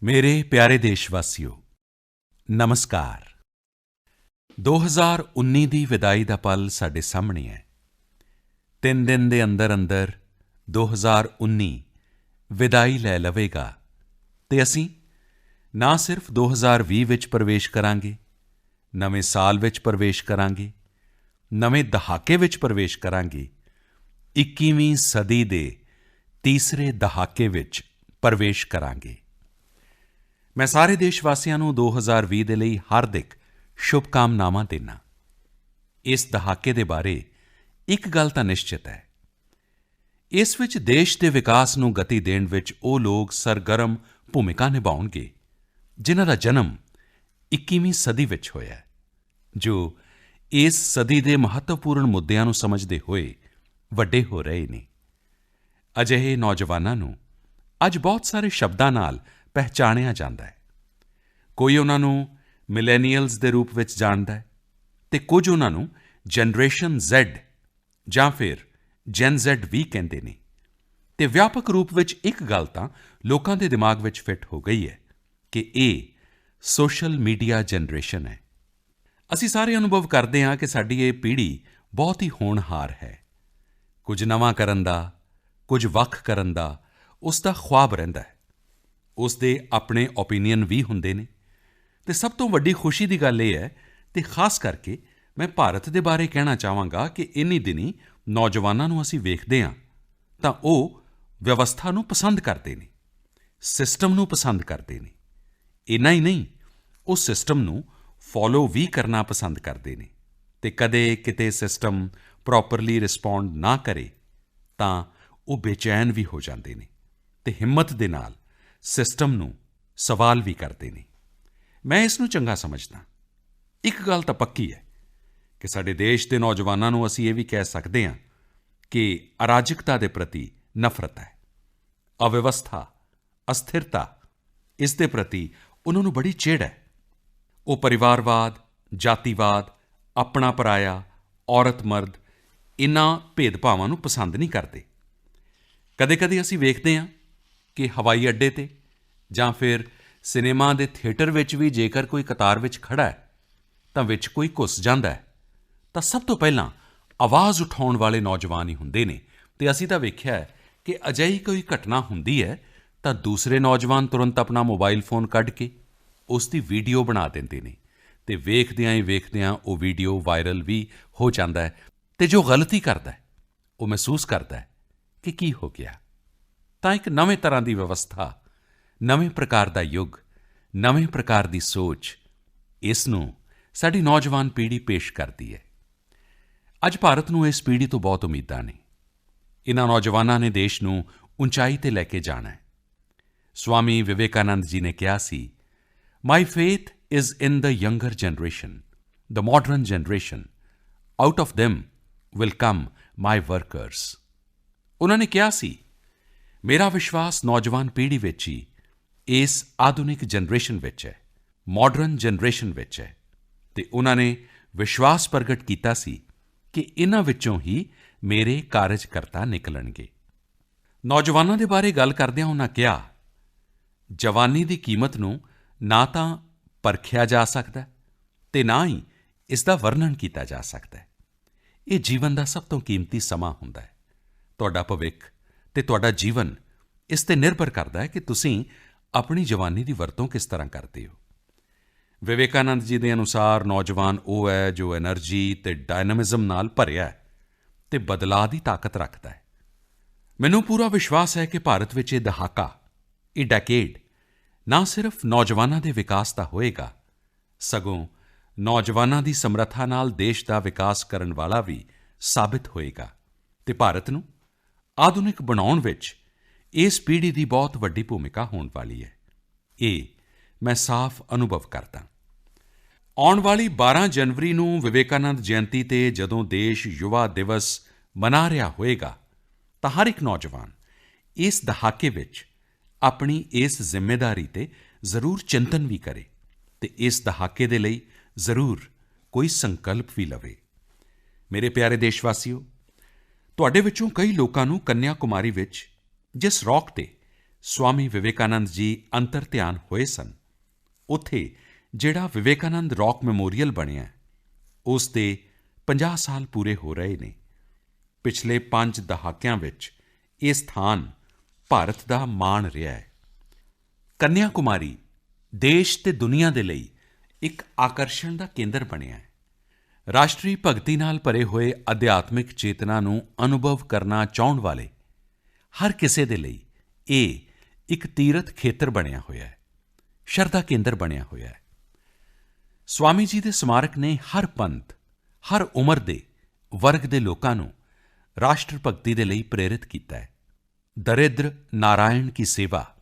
ਮੇਰੇ ਪਿਆਰੇ ਦੇਸ਼ਵਾਸੀਓ ਨਮਸਕਾਰ 2019 ਦੀ ਵਿਦਾਈ ਦਾ ਪਲ ਸਾਡੇ ਸਾਹਮਣੇ ਹੈ 3 ਦਿਨ ਦੇ ਅੰਦਰ 2019 ਵਿਦਾਈ ਲੈ ਲਵੇਗਾ ਅਤੇ ਅਸੀਂ ਨਾ ਸਿਰਫ 2020 ਵਿੱਚ ਪ੍ਰਵੇਸ਼ ਕਰਾਂਗੇ ਨਵੇਂ ਸਾਲ ਵਿੱਚ ਪ੍ਰਵੇਸ਼ ਕਰਾਂਗੇ ਨਵੇਂ ਦਹਾਕੇ ਵਿੱਚ ਪ੍ਰਵੇਸ਼ ਕਰਾਂਗੇ 21ਵੀਂ ਸਦੀ ਦੇ ਤੀਸਰੇ ਦਹਾਕੇ ਵਿੱਚ ਪ੍ਰਵੇਸ਼ ਕਰਾਂਗੇ ਮੈਂ ਸਾਰੇ ਦੇਸ਼ਵਾਸੀਆਂ ਨੂੰ 2020 ਦੇ ਲਈ ਹਾਰਦਿਕ ਸ਼ੁਭਕਾਮਨਾਵਾਂ ਦਿੰਦਾ ਇਸ ਦਹਾਕੇ ਦੇ ਬਾਰੇ ਇੱਕ ਗੱਲ ਤਾਂ ਨਿਸ਼ਚਿਤ ਹੈ ਇਸ ਵਿੱਚ ਦੇਸ਼ ਦੇ ਵਿਕਾਸ ਨੂੰ ਗਤੀ ਦੇਣ ਵਿੱਚ ਉਹ ਲੋਕ ਸਰਗਰਮ ਭੂਮਿਕਾ ਨਿਭਾਉਣਗੇ ਜਿਨ੍ਹਾਂ ਦਾ ਜਨਮ 21ਵੀਂ ਸਦੀ ਵਿੱਚ ਹੋਇਆ ਹੈ ਜੋ ਇਸ ਸਦੀ ਦੇ ਮਹੱਤਵਪੂਰਨ ਮੁੱਦਿਆਂ ਨੂੰ ਸਮਝਦੇ ਹੋਏ ਵੱਡੇ ਹੋ ਰਹੇ ਨੇ ਅਜਿਹੇ ਨੌਜਵਾਨਾਂ ਨੂੰ ਅੱਜ ਬਹੁਤ ਸਾਰੇ ਸ਼ਬਦਾਂ ਨਾਲ ਪਹਿਚਾਣਿਆ ਜਾਂਦਾ ਹੈ ਕੋਈ ਉਨ੍ਹਾਂ ਨੂੰ ਮਿਲੇਨੀਅਲਜ਼ ਦੇ ਰੂਪ ਵਿੱਚ ਜਾਣਦਾ ਹੈ ਅਤੇ ਕੁਝ ਉਨ੍ਹਾਂ ਨੂੰ ਜਨਰੇਸ਼ਨ ਜ਼ੈਡ ਜਾਂ ਫਿਰ ਜੈਨ ਜ਼ੈਡ ਵੀ ਕਹਿੰਦੇ ਨੇ ਅਤੇ ਵਿਆਪਕ ਰੂਪ ਵਿੱਚ ਇੱਕ ਗੱਲ ਤਾਂ ਲੋਕਾਂ ਦੇ ਦਿਮਾਗ ਵਿੱਚ ਫਿੱਟ ਹੋ ਗਈ ਹੈ ਕਿ ਇਹ ਸੋਸ਼ਲ ਮੀਡੀਆ ਜਨਰੇਸ਼ਨ ਹੈ ਅਸੀਂ ਸਾਰੇ ਅਨੁਭਵ ਕਰਦੇ ਹਾਂ ਕਿ ਸਾਡੀ ਇਹ ਪੀੜ੍ਹੀ ਬਹੁਤ ਹੀ ਹੋਣਹਾਰ ਹੈ ਕੁਝ ਨਵਾਂ ਕਰਨ ਦਾ ਕੁਝ ਵੱਖ ਕਰਨ ਦਾ ਉਸ ਦਾ ਖ਼ੁਆਬ ਰਹਿੰਦਾ ਹੈ ਉਸ ਦੇ ਆਪਣੇ ਓਪੀਨੀਅਨ ਵੀ ਹੁੰਦੇ ਨੇ ਅਤੇ ਸਭ ਤੋਂ ਵੱਡੀ ਖੁਸ਼ੀ ਦੀ ਗੱਲ ਇਹ ਹੈ ਅਤੇ ਖਾਸ ਕਰਕੇ ਮੈਂ ਭਾਰਤ ਦੇ ਬਾਰੇ ਕਹਿਣਾ ਚਾਹਾਂਗਾ ਕਿ ਇਨ੍ਹੀਂ ਦਿਨੀਂ ਨੌਜਵਾਨਾਂ ਨੂੰ ਅਸੀਂ ਵੇਖਦੇ ਹਾਂ ਤਾਂ ਉਹ ਵਿਵਸਥਾ ਨੂੰ ਪਸੰਦ ਕਰਦੇ ਨੇ ਸਿਸਟਮ ਨੂੰ ਪਸੰਦ ਕਰਦੇ ਨੇ ਇੰਨਾ ਹੀ ਨਹੀਂ ਉਹ ਸਿਸਟਮ ਨੂੰ ਫਾਲੋ ਵੀ ਕਰਨਾ ਪਸੰਦ ਕਰਦੇ ਨੇ ਅਤੇ ਕਦੇ ਕਿਤੇ ਸਿਸਟਮ ਪ੍ਰੋਪਰਲੀ ਰਿਸਪੌਂਡ ਨਾ ਕਰੇ ਤਾਂ ਉਹ ਬੇਚੈਨ ਵੀ ਹੋ ਜਾਂਦੇ ਨੇ ਅਤੇ ਹਿੰਮਤ ਦੇ ਨਾਲ ਸਿਸਟਮ ਨੂੰ ਸਵਾਲ ਵੀ ਕਰਦੇ ਨੇ ਮੈਂ ਇਸ ਨੂੰ ਚੰਗਾ ਸਮਝਦਾ ਇੱਕ ਗੱਲ ਤਾਂ ਪੱਕੀ ਹੈ ਕਿ ਸਾਡੇ ਦੇਸ਼ ਦੇ ਨੌਜਵਾਨਾਂ ਨੂੰ ਅਸੀਂ ਇਹ ਵੀ ਕਹਿ ਸਕਦੇ ਹਾਂ ਕਿ ਅਰਾਜਕਤਾ ਦੇ ਪ੍ਰਤੀ ਨਫ਼ਰਤ ਹੈ ਅਵਿਵਸਥਾ ਅਸਥਿਰਤਾ ਇਸ ਦੇ ਪ੍ਰਤੀ ਉਹਨਾਂ ਨੂੰ ਬੜੀ ਚਿੜ ਹੈ ਉਹ ਪਰਿਵਾਰਵਾਦ ਜਾਤੀਵਾਦ ਆਪਣਾ ਪਰਾਇਆ ਔਰਤ ਮਰਦ ਇਨ੍ਹਾਂ ਭੇਦਭਾਵਾਂ ਨੂੰ ਪਸੰਦ ਨਹੀਂ ਕਰਦੇ ਕਦੇ-ਕਦੇ ਅਸੀਂ ਵੇਖਦੇ ਹਾਂ ਕਿ ਹਵਾਈ ਅੱਡੇ ਤੇ ਜਾਂ ਫਿਰ ਸਿਨੇਮਾ ਦੇ ਥੀਏਟਰ ਵਿੱਚ ਵੀ ਜੇਕਰ ਕੋਈ ਕਤਾਰ ਵਿੱਚ ਖੜ੍ਹਾ ਹੈ ਤਾਂ ਵਿੱਚ ਕੋਈ ਘੁੱਸ ਜਾਂਦਾ ਹੈ ਤਾਂ ਸਭ ਤੋਂ ਪਹਿਲਾਂ ਆਵਾਜ਼ ਉਠਾਉਣ ਵਾਲੇ ਨੌਜਵਾਨ ਹੀ ਹੁੰਦੇ ਨੇ ਅਤੇ ਅਸੀਂ ਤਾਂ ਵੇਖਿਆ ਹੈ ਕਿ ਅਜਿਹੀ ਕੋਈ ਘਟਨਾ ਹੁੰਦੀ ਹੈ ਤਾਂ ਦੂਸਰੇ ਨੌਜਵਾਨ ਤੁਰੰਤ ਆਪਣਾ ਮੋਬਾਈਲ ਫੋਨ ਕੱਢ ਕੇ ਉਸ ਦੀ ਵੀਡੀਓ ਬਣਾ ਦਿੰਦੇ ਨੇ ਅਤੇ ਵੇਖਦਿਆਂ ਹੀ ਵੇਖਦਿਆਂ ਉਹ ਵੀਡੀਓ ਵਾਇਰਲ ਵੀ ਹੋ ਜਾਂਦਾ ਹੈ ਅਤੇ ਜੋ ਗਲਤੀ ਕਰਦਾ ਹੈ ਉਹ ਮਹਿਸੂਸ ਕਰਦਾ ਹੈ ਕਿ ਕੀ ਹੋ ਗਿਆ ਤਾਂ ਇੱਕ ਨਵੇਂ ਤਰ੍ਹਾਂ ਦੀ ਵਿਵਸਥਾ ਨਵੇਂ ਪ੍ਰਕਾਰ ਦਾ ਯੁੱਗ ਨਵੇਂ ਪ੍ਰਕਾਰ ਦੀ ਸੋਚ ਇਸ ਨੂੰ ਸਾਡੀ ਨੌਜਵਾਨ ਪੀੜ੍ਹੀ ਪੇਸ਼ ਕਰਦੀ ਹੈ ਅੱਜ ਭਾਰਤ ਨੂੰ ਇਸ ਪੀੜ੍ਹੀ ਤੋਂ ਬਹੁਤ ਉਮੀਦਾਂ ਨੇ ਇਨ੍ਹਾਂ ਨੌਜਵਾਨਾਂ ਨੇ ਦੇਸ਼ ਨੂੰ ਉਚਾਈ 'ਤੇ ਲੈ ਕੇ ਜਾਣਾ ਹੈ ਸਵਾਮੀ ਵਿਵੇਕਾਨੰਦ ਜੀ ਨੇ ਕਿਹਾ ਸੀ my faith is in the younger generation the modern generation out of them will come my workers ਉਨ੍ਹਾਂ ਨੇ ਕਿਹਾ ਸੀ ਮੇਰਾ ਵਿਸ਼ਵਾਸ ਨੌਜਵਾਨ ਪੀੜ੍ਹੀ ਵਿੱਚ ਹੀ ਇਸ ਆਧੁਨਿਕ ਜਨਰੇਸ਼ਨ ਵਿੱਚ ਹੈ ਮਾਡਰਨ ਜਨਰੇਸ਼ਨ ਵਿੱਚ ਹੈ ਅਤੇ ਉਨ੍ਹਾਂ ਨੇ ਵਿਸ਼ਵਾਸ ਪ੍ਰਗਟ ਕੀਤਾ ਸੀ ਕਿ ਇਨ੍ਹਾਂ ਵਿੱਚੋਂ ਹੀ ਮੇਰੇ ਕਾਰਜਕਰਤਾ ਨਿਕਲਣਗੇ ਨੌਜਵਾਨਾਂ ਦੇ ਬਾਰੇ ਗੱਲ ਕਰਦਿਆਂ ਉਨ੍ਹਾਂ ਕਿਹਾ ਜਵਾਨੀ ਦੀ ਕੀਮਤ ਨੂੰ ਨਾ ਤਾਂ ਪਰਖਿਆ ਜਾ ਸਕਦਾ ਅਤੇ ਨਾ ਹੀ ਇਸ ਦਾ ਵਰਣਨ ਕੀਤਾ ਜਾ ਸਕਦਾ ਇਹ ਜੀਵਨ ਦਾ ਸਭ ਤੋਂ ਕੀਮਤੀ ਸਮਾਂ ਹੁੰਦਾ ਹੈ ਤੁਹਾਡਾ ਭਵਿੱਖ ਅਤੇ ਤੁਹਾਡਾ ਜੀਵਨ ਇਸ 'ਤੇ ਨਿਰਭਰ ਕਰਦਾ ਹੈ ਕਿ ਤੁਸੀਂ ਆਪਣੀ ਜਵਾਨੀ ਦੀ ਵਰਤੋਂ ਕਿਸ ਤਰ੍ਹਾਂ ਕਰਦੇ ਹੋ ਵਿਵੇਕਾਨੰਦ ਜੀ ਦੇ ਅਨੁਸਾਰ ਨੌਜਵਾਨ ਉਹ ਹੈ ਜੋ ਐਨਰਜੀ ਅਤੇ ਡਾਇਨਾਮਿਜ਼ਮ ਨਾਲ ਭਰਿਆ ਹੈ ਅਤੇ ਬਦਲਾਅ ਦੀ ਤਾਕਤ ਰੱਖਦਾ ਹੈ ਮੈਨੂੰ ਪੂਰਾ ਵਿਸ਼ਵਾਸ ਹੈ ਕਿ ਭਾਰਤ ਵਿੱਚ ਇਹ ਦਹਾਕਾ ਇਹ ਡੈਕੇਡ ਨਾ ਸਿਰਫ ਨੌਜਵਾਨਾਂ ਦੇ ਵਿਕਾਸ ਦਾ ਹੋਵੇਗਾ ਸਗੋਂ ਨੌਜਵਾਨਾਂ ਦੀ ਸਮਰੱਥਾ ਨਾਲ ਦੇਸ਼ ਦਾ ਵਿਕਾਸ ਕਰਨ ਵਾਲਾ ਵੀ ਸਾਬਿਤ ਹੋਵੇਗਾ ਅਤੇ ਭਾਰਤ ਨੂੰ ਆਧੁਨਿਕ ਬਣਾਉਣ ਵਿੱਚ ਇਸ ਪੀੜ੍ਹੀ ਦੀ ਬਹੁਤ ਵੱਡੀ ਭੂਮਿਕਾ ਹੋਣ ਵਾਲੀ ਹੈ ਇਹ ਮੈਂ ਸਾਫ਼ ਅਨੁਭਵ ਕਰਦਾ ਆਉਣ ਵਾਲੀ 12 ਜਨਵਰੀ ਨੂੰ ਵਿਵੇਕਾਨੰਦ ਜਯੰਤੀ 'ਤੇ ਜਦੋਂ ਦੇਸ਼ ਯੁਵਾ ਦਿਵਸ ਮਨਾ ਰਿਹਾ ਹੋਵੇਗਾ ਤਾਂ ਹਰ ਇੱਕ ਨੌਜਵਾਨ ਇਸ ਦਹਾਕੇ ਵਿੱਚ ਆਪਣੀ ਇਸ ਜ਼ਿੰਮੇਵਾਰੀ 'ਤੇ ਜ਼ਰੂਰ ਚਿੰਤਨ ਵੀ ਕਰੇ ਅਤੇ ਇਸ ਦਹਾਕੇ ਦੇ ਲਈ ਜ਼ਰੂਰ ਕੋਈ ਸੰਕਲਪ ਵੀ ਲਵੇ ਮੇਰੇ ਪਿਆਰੇ ਦੇਸ਼ਵਾਸੀਓ ਤੁਹਾਡੇ ਵਿੱਚੋਂ ਕਈ ਲੋਕਾਂ ਨੂੰ ਕੰਨਿਆ ਕੁਮਾਰੀ ਵਿੱਚ ਜਿਸ ਰੌਕ 'ਤੇ ਸਵਾਮੀ ਵਿਵੇਕਾਨੰਦ ਜੀ ਅੰਤਰ ਧਿਆਨ ਹੋਏ ਸਨ, ਉੱਥੇ ਜਿਹੜਾ ਵਿਵੇਕਾਨੰਦ ਰੌਕ ਮੈਮੋਰੀਅਲ ਬਣਿਆ ਹੈ, ਉਸ ਦੇ 50 ਸਾਲ ਪੂਰੇ ਹੋ ਰਹੇ ਨੇ। ਪਿਛਲੇ 5 ਦਹਾਕਿਆਂ ਵਿੱਚ ਇਹ ਸਥਾਨ ਭਾਰਤ ਦਾ ਮਾਣ ਰਿਹਾ ਹੈ। ਕੰਨਿਆ ਕੁਮਾਰੀ ਦੇਸ਼ ਅਤੇ ਦੁਨੀਆ ਦੇ ਲਈ ਇੱਕ ਆਕਰਸ਼ਣ ਦਾ ਕੇਂਦਰ ਬਣਿਆ ਹੈ। ਰਾਸ਼ਟਰੀ ਭਗਤੀ ਨਾਲ ਭਰੇ ਹੋਏ ਅਧਿਆਤਮਿਕ ਚੇਤਨਾ ਨੂੰ ਅਨੁਭਵ ਕਰਨਾ ਚਾਹੁਣ ਵਾਲੇ ਹਰ ਕਿਸੇ ਦੇ ਲਈ ਇਹ ਇੱਕ ਤੀਰਥ ਖੇਤਰ ਬਣਿਆ ਹੋਇਆ ਹੈ, ਸ਼ਰਧਾ ਕੇਂਦਰ ਬਣਿਆ ਹੋਇਆ ਹੈ। ਸਵਾਮੀ ਜੀ ਦੇ ਸਮਾਰਕ ਨੇ ਹਰ ਪੰਥ, ਹਰ ਉਮਰ ਦੇ ਵਰਗ ਦੇ ਲੋਕਾਂ ਨੂੰ ਰਾਸ਼ਟਰ ਭਗਤੀ ਦੇ ਲਈ ਪ੍ਰੇਰਿਤ ਕੀਤਾ ਹੈ। ਦਰਿਦ੍ਰ ਨਾਰਾਇਣ ਕੀ ਸੇਵਾ,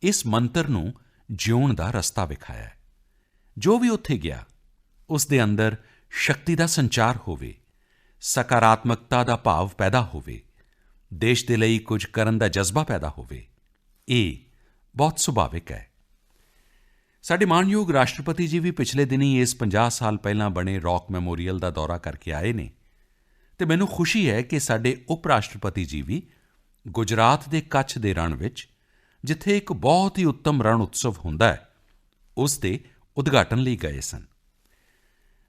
ਇਸ ਮੰਤਰ ਨੂੰ ਜਿਊਣ ਦਾ ਰਸਤਾ ਵਿਖਾਇਆ ਹੈ। ਜੋ ਵੀ ਉੱਥੇ ਗਿਆ, ਉਸ ਦੇ ਅੰਦਰ ਸ਼ਕਤੀ ਦਾ ਸੰਚਾਰ ਹੋਵੇ, ਸਕਾਰਾਤਮਕਤਾ ਦਾ ਭਾਵ ਪੈਦਾ ਹੋਵੇ, ਦੇਸ਼ ਦੇ ਲਈ ਕੁਝ ਕਰਨ ਦਾ ਜਜ਼ਬਾ ਪੈਦਾ ਹੋਵੇ, ਇਹ ਬਹੁਤ ਸੁਭਾਵਿਕ ਹੈ। ਸਾਡੇ ਮਾਣਯੋਗ ਰਾਸ਼ਟਰਪਤੀ ਜੀ ਵੀ ਪਿਛਲੇ ਦਿਨੀਂ ਇਸ 50 ਸਾਲ ਪਹਿਲਾਂ ਬਣੇ ਰੌਕ ਮੈਮੋਰੀਅਲ ਦਾ ਦੌਰਾ ਕਰਕੇ ਆਏ ਨੇ ਅਤੇ ਮੈਨੂੰ ਖੁਸ਼ੀ ਹੈ ਕਿ ਸਾਡੇ ਉਪ ਰਾਸ਼ਟਰਪਤੀ ਜੀ ਵੀ ਗੁਜਰਾਤ ਦੇ ਕੱਛ ਦੇ ਰਣ ਵਿੱਚ, ਜਿੱਥੇ ਇੱਕ ਬਹੁਤ ਹੀ ਉੱਤਮ ਰਣ ਉਤਸਵ ਹੁੰਦਾ ਹੈ, ਉਸ ਦੇ ਉਦਘਾਟਨ ਲਈ ਗਏ ਸਨ।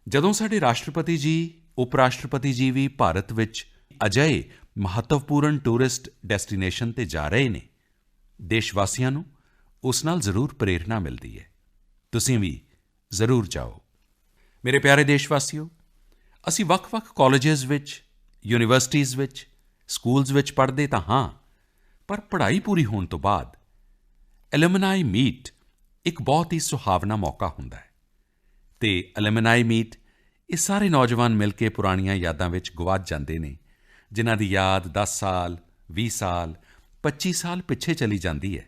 ਜਦੋਂ ਸਾਡੇ ਰਾਸ਼ਟਰਪਤੀ ਜੀ, ਉਪ ਰਾਸ਼ਟਰਪਤੀ ਜੀ ਵੀ ਭਾਰਤ ਵਿੱਚ ਅਜਿਹੇ ਮਹੱਤਵਪੂਰਨ ਟੂਰਿਸਟ ਡੈਸਟੀਨੇਸ਼ਨ 'ਤੇ ਜਾ ਰਹੇ ਨੇ, ਦੇਸ਼ ਵਾਸੀਆਂ ਨੂੰ ਉਸ ਨਾਲ ਜ਼ਰੂਰ ਪ੍ਰੇਰਣਾ ਮਿਲਦੀ ਹੈ। ਤੁਸੀਂ ਵੀ ਜ਼ਰੂਰ ਜਾਓ। ਮੇਰੇ ਪਿਆਰੇ ਦੇਸ਼ ਵਾਸੀਓ, ਅਸੀਂ ਵੱਖ-ਵੱਖ ਕਾਲਜਿਜ਼ ਵਿੱਚ, ਯੂਨੀਵਰਸਿਟੀਜ਼ ਵਿੱਚ, ਸਕੂਲਜ਼ ਵਿੱਚ ਪੜ੍ਹਦੇ ਤਾਂ ਹਾਂ, ਪਰ ਪੜ੍ਹਾਈ ਪੂਰੀ ਹੋਣ ਤੋਂ ਬਾਅਦ ਐਲੂਮਨਾਈ ਮੀਟ ਇੱਕ ਬਹੁਤ ਹੀ ਸੁਹਾਵਣਾ ਮੌਕਾ ਹੁੰਦਾ ਹੈ ਅਤੇ ਐਲੂਮਨਾਈ ਮੀਟ ਇਹ ਸਾਰੇ ਨੌਜਵਾਨ ਮਿਲ ਕੇ ਪੁਰਾਣੀਆਂ ਯਾਦਾਂ ਵਿੱਚ ਗੁਆਚ ਜਾਂਦੇ ਨੇ, ਜਿਨ੍ਹਾਂ ਦੀ ਯਾਦ 10 ਸਾਲ, 20 ਸਾਲ, 25 ਸਾਲ ਪਿੱਛੇ ਚਲੀ ਜਾਂਦੀ ਹੈ।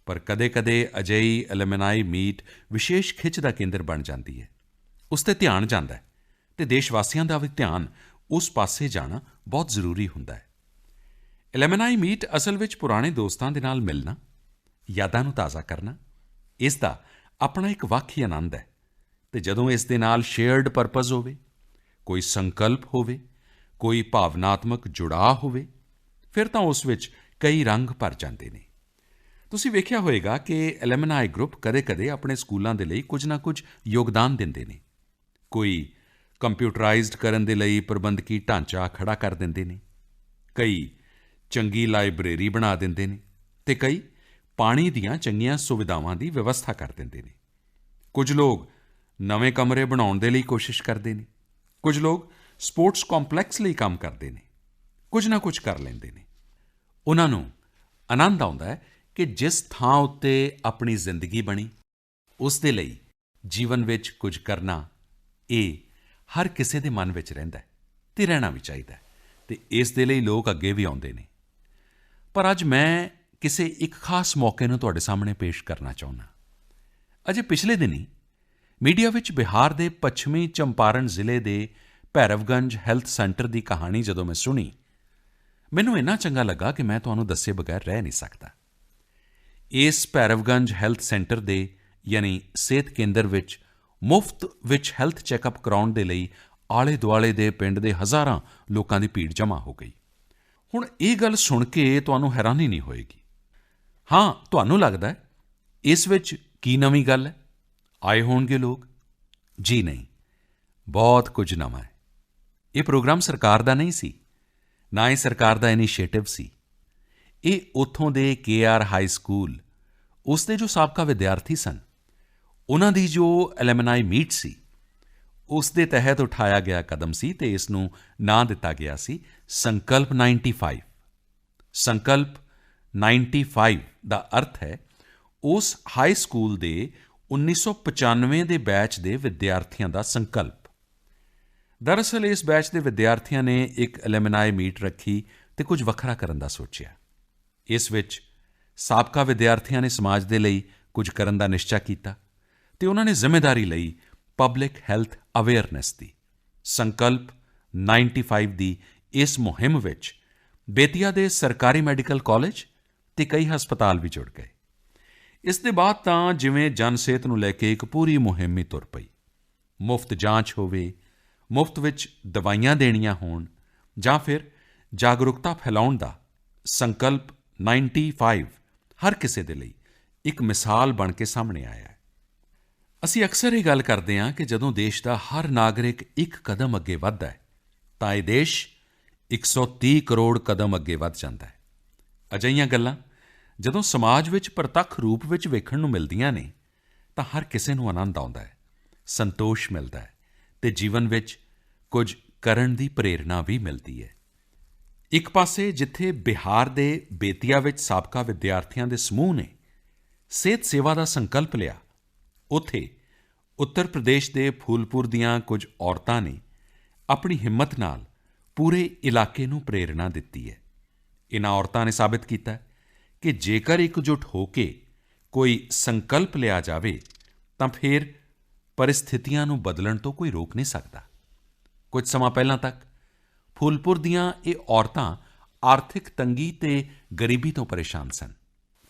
ਪਰ ਕਦੇ-ਕਦੇ ਅਜਿਹੀ ਐਲੂਮਨਾਈ ਮੀਟ ਵਿਸ਼ੇਸ਼ ਖਿੱਚ ਦਾ ਕੇਂਦਰ ਬਣ ਜਾਂਦੀ ਹੈ। ਉਸ 'ਤੇ ਧਿਆਨ ਜਾਂਦਾ ਹੈ ਅਤੇ ਦੇਸ਼ ਵਾਸੀਆਂ ਦਾ ਵੀ ਧਿਆਨ ਉਸ ਪਾਸੇ ਜਾਣਾ ਬਹੁਤ ਜ਼ਰੂਰੀ ਹੁੰਦਾ ਹੈ। ਐਲੂਮਨਾਈ ਮੀਟ ਅਸਲ ਵਿੱਚ ਪੁਰਾਣੇ ਦੋਸਤਾਂ ਦੇ ਨਾਲ ਮਿਲਣਾ, ਯਾਦਾਂ ਨੂੰ ਤਾਜ਼ਾ ਕਰਨਾ, ਇਸ ਦਾ ਆਪਣਾ ਇੱਕ ਵੱਖ ਹੀ ਆਨੰਦ ਹੈ ਅਤੇ ਜਦੋਂ ਇਸ ਦੇ ਨਾਲ ਸ਼ੇਅਰਡ ਪਰਪਜ਼ ਹੋਵੇ, ਕੋਈ ਸੰਕਲਪ ਹੋਵੇ, ਕੋਈ ਭਾਵਨਾਤਮਕ ਜੁੜਾਅ ਹੋਵੇ, ਫਿਰ ਤਾਂ ਉਸ ਵਿੱਚ ਕਈ ਰੰਗ ਭਰ ਜਾਂਦੇ ਨੇ। ਤੁਸੀਂ ਵੇਖਿਆ ਹੋਵੇਗਾ ਕਿ ਐਲੂਮਨਾਈ ਗਰੁੱਪ ਕਦੇ-ਕਦੇ ਆਪਣੇ ਸਕੂਲਾਂ ਦੇ ਲਈ ਕੁਝ ਨਾ ਕੁਝ ਯੋਗਦਾਨ ਦਿੰਦੇ ਨੇ। ਕੋਈ ਕੰਪਿਊਟਰਾਈਜ਼ਡ ਕਰਨ ਦੇ ਲਈ ਪ੍ਰਬੰਧਕੀ ਢਾਂਚਾ ਖੜ੍ਹਾ ਕਰ ਦਿੰਦੇ ਨੇ, ਕਈ ਚੰਗੀ ਲਾਇਬ੍ਰੇਰੀ ਬਣਾ ਦਿੰਦੇ ਨੇ ਅਤੇ ਕਈ ਪਾਣੀ ਦੀਆਂ ਚੰਗੀਆਂ ਸੁਵਿਧਾਵਾਂ ਦੀ ਵਿਵਸਥਾ ਕਰ ਦਿੰਦੇ ਨੇ। ਕੁਝ ਲੋਕ ਨਵੇਂ ਕਮਰੇ ਬਣਾਉਣ ਦੇ ਲਈ ਕੋਸ਼ਿਸ਼ ਕਰਦੇ ਨੇ, ਕੁਝ ਲੋਕ ਸਪੋਰਟਸ ਕੰਪਲੈਕਸ ਲਈ ਕੰਮ ਕਰਦੇ ਨੇ, ਕੁਝ ਨਾ ਕੁਝ ਕਰ ਲੈਂਦੇ ਨੇ। ਉਹਨਾਂ ਨੂੰ ਆਨੰਦ ਆਉਂਦਾ ਹੈ ਕਿ ਜਿਸ ਥਾਂ ਉੱਤੇ ਆਪਣੀ ਜ਼ਿੰਦਗੀ ਬਣੀ, ਉਸ ਦੇ ਲਈ ਜੀਵਨ ਵਿੱਚ ਕੁਝ ਕਰਨਾ, ਇਹ ਹਰ ਕਿਸੇ ਦੇ ਮਨ ਵਿੱਚ ਰਹਿੰਦਾ ਹੈ ਅਤੇ ਰਹਿਣਾ ਵੀ ਚਾਹੀਦਾ ਹੈ ਅਤੇ ਇਸ ਦੇ ਲਈ ਲੋਕ ਅੱਗੇ ਵੀ ਆਉਂਦੇ ਨੇ। ਪਰ ਅੱਜ ਮੈਂ ਕਿਸੇ ਇੱਕ ਖਾਸ ਮੌਕੇ ਨੂੰ ਤੁਹਾਡੇ ਸਾਹਮਣੇ ਪੇਸ਼ ਕਰਨਾ ਚਾਹੁੰਦਾ। ਅਜੇ ਪਿਛਲੇ ਦਿਨੀਂ ਮੀਡੀਆ ਵਿੱਚ ਬਿਹਾਰ ਦੇ ਪੱਛਮੀ ਚੰਪਾਰਣ ਜ਼ਿਲ੍ਹੇ ਦੇ ਭੈਰਵਗੰਜ ਹੈਲਥ ਸੈਂਟਰ ਦੀ ਕਹਾਣੀ ਜਦੋਂ ਮੈਂ ਸੁਣੀ, ਮੈਨੂੰ ਇੰਨਾ ਚੰਗਾ ਲੱਗਾ ਕਿ ਮੈਂ ਤੁਹਾਨੂੰ ਦੱਸੇ ਬਗੈਰ ਰਹਿ ਨਹੀਂ ਸਕਦਾ। ਇਸ ਭੈਰਵਗੰਜ ਹੈਲਥ ਸੈਂਟਰ ਦੇ ਯਾਨੀ ਸਿਹਤ ਕੇਂਦਰ ਵਿੱਚ ਮੁਫਤ ਵਿੱਚ ਹੈਲਥ ਚੈੱਕਅਪ ਕਰਾਉਣ ਦੇ ਲਈ ਆਲੇ-ਦੁਆਲੇ ਦੇ ਪਿੰਡ ਦੇ ਹਜ਼ਾਰਾਂ ਲੋਕਾਂ ਦੀ ਭੀੜ ਜਮ੍ਹਾਂ ਹੋ ਗਈ। ਹੁਣ ਇਹ ਗੱਲ ਸੁਣ ਕੇ ਤੁਹਾਨੂੰ ਹੈਰਾਨੀ ਨਹੀਂ ਹੋਏਗੀ। ਹਾਂ, ਤੁਹਾਨੂੰ ਲੱਗਦਾ ਹੈ ਇਸ ਵਿੱਚ ਕੀ ਨਵੀਂ ਗੱਲ ਹੈ, ਆਏ ਹੋਣਗੇ ਲੋਕ। ਜੀ ਨਹੀਂ, ਬਹੁਤ ਕੁਝ ਨਵਾਂ ਹੈ। ਇਹ ਪ੍ਰੋਗਰਾਮ ਸਰਕਾਰ ਦਾ ਨਹੀਂ ਸੀ, ਨਾ ਹੀ ਸਰਕਾਰ ਦਾ ਇਨੀਸ਼ੀਏਟਿਵ ਸੀ। ਇਹ ਉੱਥੋਂ ਦੇ KR ਹਾਈ ਸਕੂਲ, ਉਸ ਦੇ ਜੋ ਸਾਬਕਾ ਵਿਦਿਆਰਥੀ ਸਨ, ਉਹਨਾਂ ਦੀ ਜੋ ਐਲੂਮਨਾਈ ਮੀਟ ਸੀ, ਉਸ ਦੇ ਤਹਿਤ ਉਠਾਇਆ ਗਿਆ ਕਦਮ ਸੀ ਅਤੇ ਇਸ ਨੂੰ ਨਾਂ ਦਿੱਤਾ ਗਿਆ ਸੀ ਸੰਕਲਪ 95। ਸੰਕਲਪ 95 ਦਾ ਅਰਥ ਹੈ ਉਸ ਹਾਈ ਸਕੂਲ ਦੇ 1995 ਦੇ ਬੈਚ ਦੇ ਵਿਦਿਆਰਥੀਆਂ ਦਾ ਸੰਕਲਪ। ਦਰਅਸਲ ਇਸ ਬੈਚ ਦੇ ਵਿਦਿਆਰਥੀਆਂ ਨੇ ਇੱਕ ਐਲੂਮਨਾਈ ਮੀਟ ਰੱਖੀ ਅਤੇ ਕੁਝ ਵੱਖਰਾ ਕਰਨ ਦਾ ਸੋਚਿਆ। ਇਸ ਵਿੱਚ ਸਾਬਕਾ ਵਿਦਿਆਰਥੀਆਂ ਨੇ ਸਮਾਜ ਦੇ ਲਈ ਕੁਝ ਕਰਨ ਦਾ ਨਿਸ਼ਚਾ ਕੀਤਾ ਅਤੇ ਉਹਨਾਂ ਨੇ ਜ਼ਿੰਮੇਵਾਰੀ ਲਈ ਪਬਲਿਕ ਹੈਲਥ ਅਵੇਅਰਨੈਸ ਦੀ। ਸੰਕਲਪ 95 ਦੀ ਇਸ ਮੁਹਿੰਮ ਵਿੱਚ ਬੇਤੀਆ ਦੇ ਸਰਕਾਰੀ ਮੈਡੀਕਲ ਕਾਲਜ ਅਤੇ ਕਈ ਹਸਪਤਾਲ ਵੀ ਜੁੜ ਗਏ। ਇਸ ਦੇ ਬਾਅਦ ਤਾਂ ਜਿਵੇਂ ਜਨ ਸਿਹਤ ਨੂੰ ਲੈ ਕੇ ਇੱਕ ਪੂਰੀ ਮੁਹਿੰਮ ਹੀ ਤੁਰ ਪਈ। ਮੁਫਤ ਜਾਂਚ ਹੋਵੇ, ਮੁਫਤ ਵਿੱਚ ਦਵਾਈਆਂ ਦੇਣੀਆਂ ਹੋਣ ਜਾਂ ਫਿਰ ਜਾਗਰੂਕਤਾ ਫੈਲਾਉਣ ਦਾ ਸੰਕਲਪ 95 ਹਰ ਕਿਸੇ ਦੇ ਲਈ ਇੱਕ ਮਿਸਾਲ ਬਣ ਕੇ ਸਾਹਮਣੇ ਆਇਆ ਹੈ। ਅਸੀਂ ਅਕਸਰ ਇਹ ਗੱਲ ਕਰਦੇ ਹਾਂ ਕਿ ਜਦੋਂ ਦੇਸ਼ ਦਾ ਹਰ ਨਾਗਰਿਕ ਇੱਕ ਕਦਮ ਅੱਗੇ ਵੱਧਦਾ ਹੈ ਤਾਂ ਇਹ ਦੇਸ਼ 130 ਕਰੋੜ ਕਦਮ ਅੱਗੇ ਵੱਧ ਜਾਂਦਾ ਹੈ। ਅਜਿਹੀਆਂ ਗੱਲਾਂ ਜਦੋਂ ਸਮਾਜ ਵਿੱਚ ਪ੍ਰਤੱਖ ਰੂਪ ਵਿੱਚ ਵੇਖਣ ਨੂੰ ਮਿਲਦੀਆਂ ਨੇ ਤਾਂ ਹਰ ਕਿਸੇ ਨੂੰ ਆਨੰਦ ਆਉਂਦਾ ਹੈ, ਸੰਤੋਸ਼ ਮਿਲਦਾ ਹੈ ਅਤੇ ਜੀਵਨ ਵਿੱਚ ਕੁਝ ਕਰਨ ਦੀ ਪ੍ਰੇਰਣਾ ਵੀ ਮਿਲਦੀ ਹੈ। ਇੱਕ ਪਾਸੇ ਜਿੱਥੇ ਬਿਹਾਰ ਦੇ ਬੇਤੀਆ ਵਿੱਚ ਸਾਬਕਾ ਵਿਦਿਆਰਥੀਆਂ ਦੇ ਸਮੂਹ ਨੇ ਸਿਹਤ ਸੇਵਾ ਦਾ ਸੰਕਲਪ ਲਿਆ, ਉੱਥੇ ਉੱਤਰ ਪ੍ਰਦੇਸ਼ ਦੇ ਫੂਲਪੁਰ ਦੀਆਂ ਕੁਝ ਔਰਤਾਂ ਨੇ ਆਪਣੀ ਹਿੰਮਤ ਨਾਲ ਪੂਰੇ ਇਲਾਕੇ ਨੂੰ ਪ੍ਰੇਰਣਾ ਦਿੱਤੀ ਹੈ। ਇਨ੍ਹਾਂ ਔਰਤਾਂ ਨੇ ਸਾਬਿਤ ਕੀਤਾ ਹੈ ਕਿ ਜੇਕਰ ਇਕਜੁੱਟ ਹੋ ਕੇ ਕੋਈ ਸੰਕਲਪ ਲਿਆ ਜਾਵੇ ਤਾਂ ਫਿਰ ਪਰਿਸਥਿਤੀਆਂ ਨੂੰ ਬਦਲਣ ਤੋਂ ਕੋਈ ਰੋਕ ਨਹੀਂ ਸਕਦਾ। ਕੁਝ ਸਮਾਂ ਪਹਿਲਾਂ ਤੱਕ ਫੂਲਪੁਰ ਦੀਆਂ ਇਹ ਔਰਤਾਂ ਆਰਥਿਕ ਤੰਗੀ ਅਤੇ ਗਰੀਬੀ ਤੋਂ ਪਰੇਸ਼ਾਨ ਸਨ,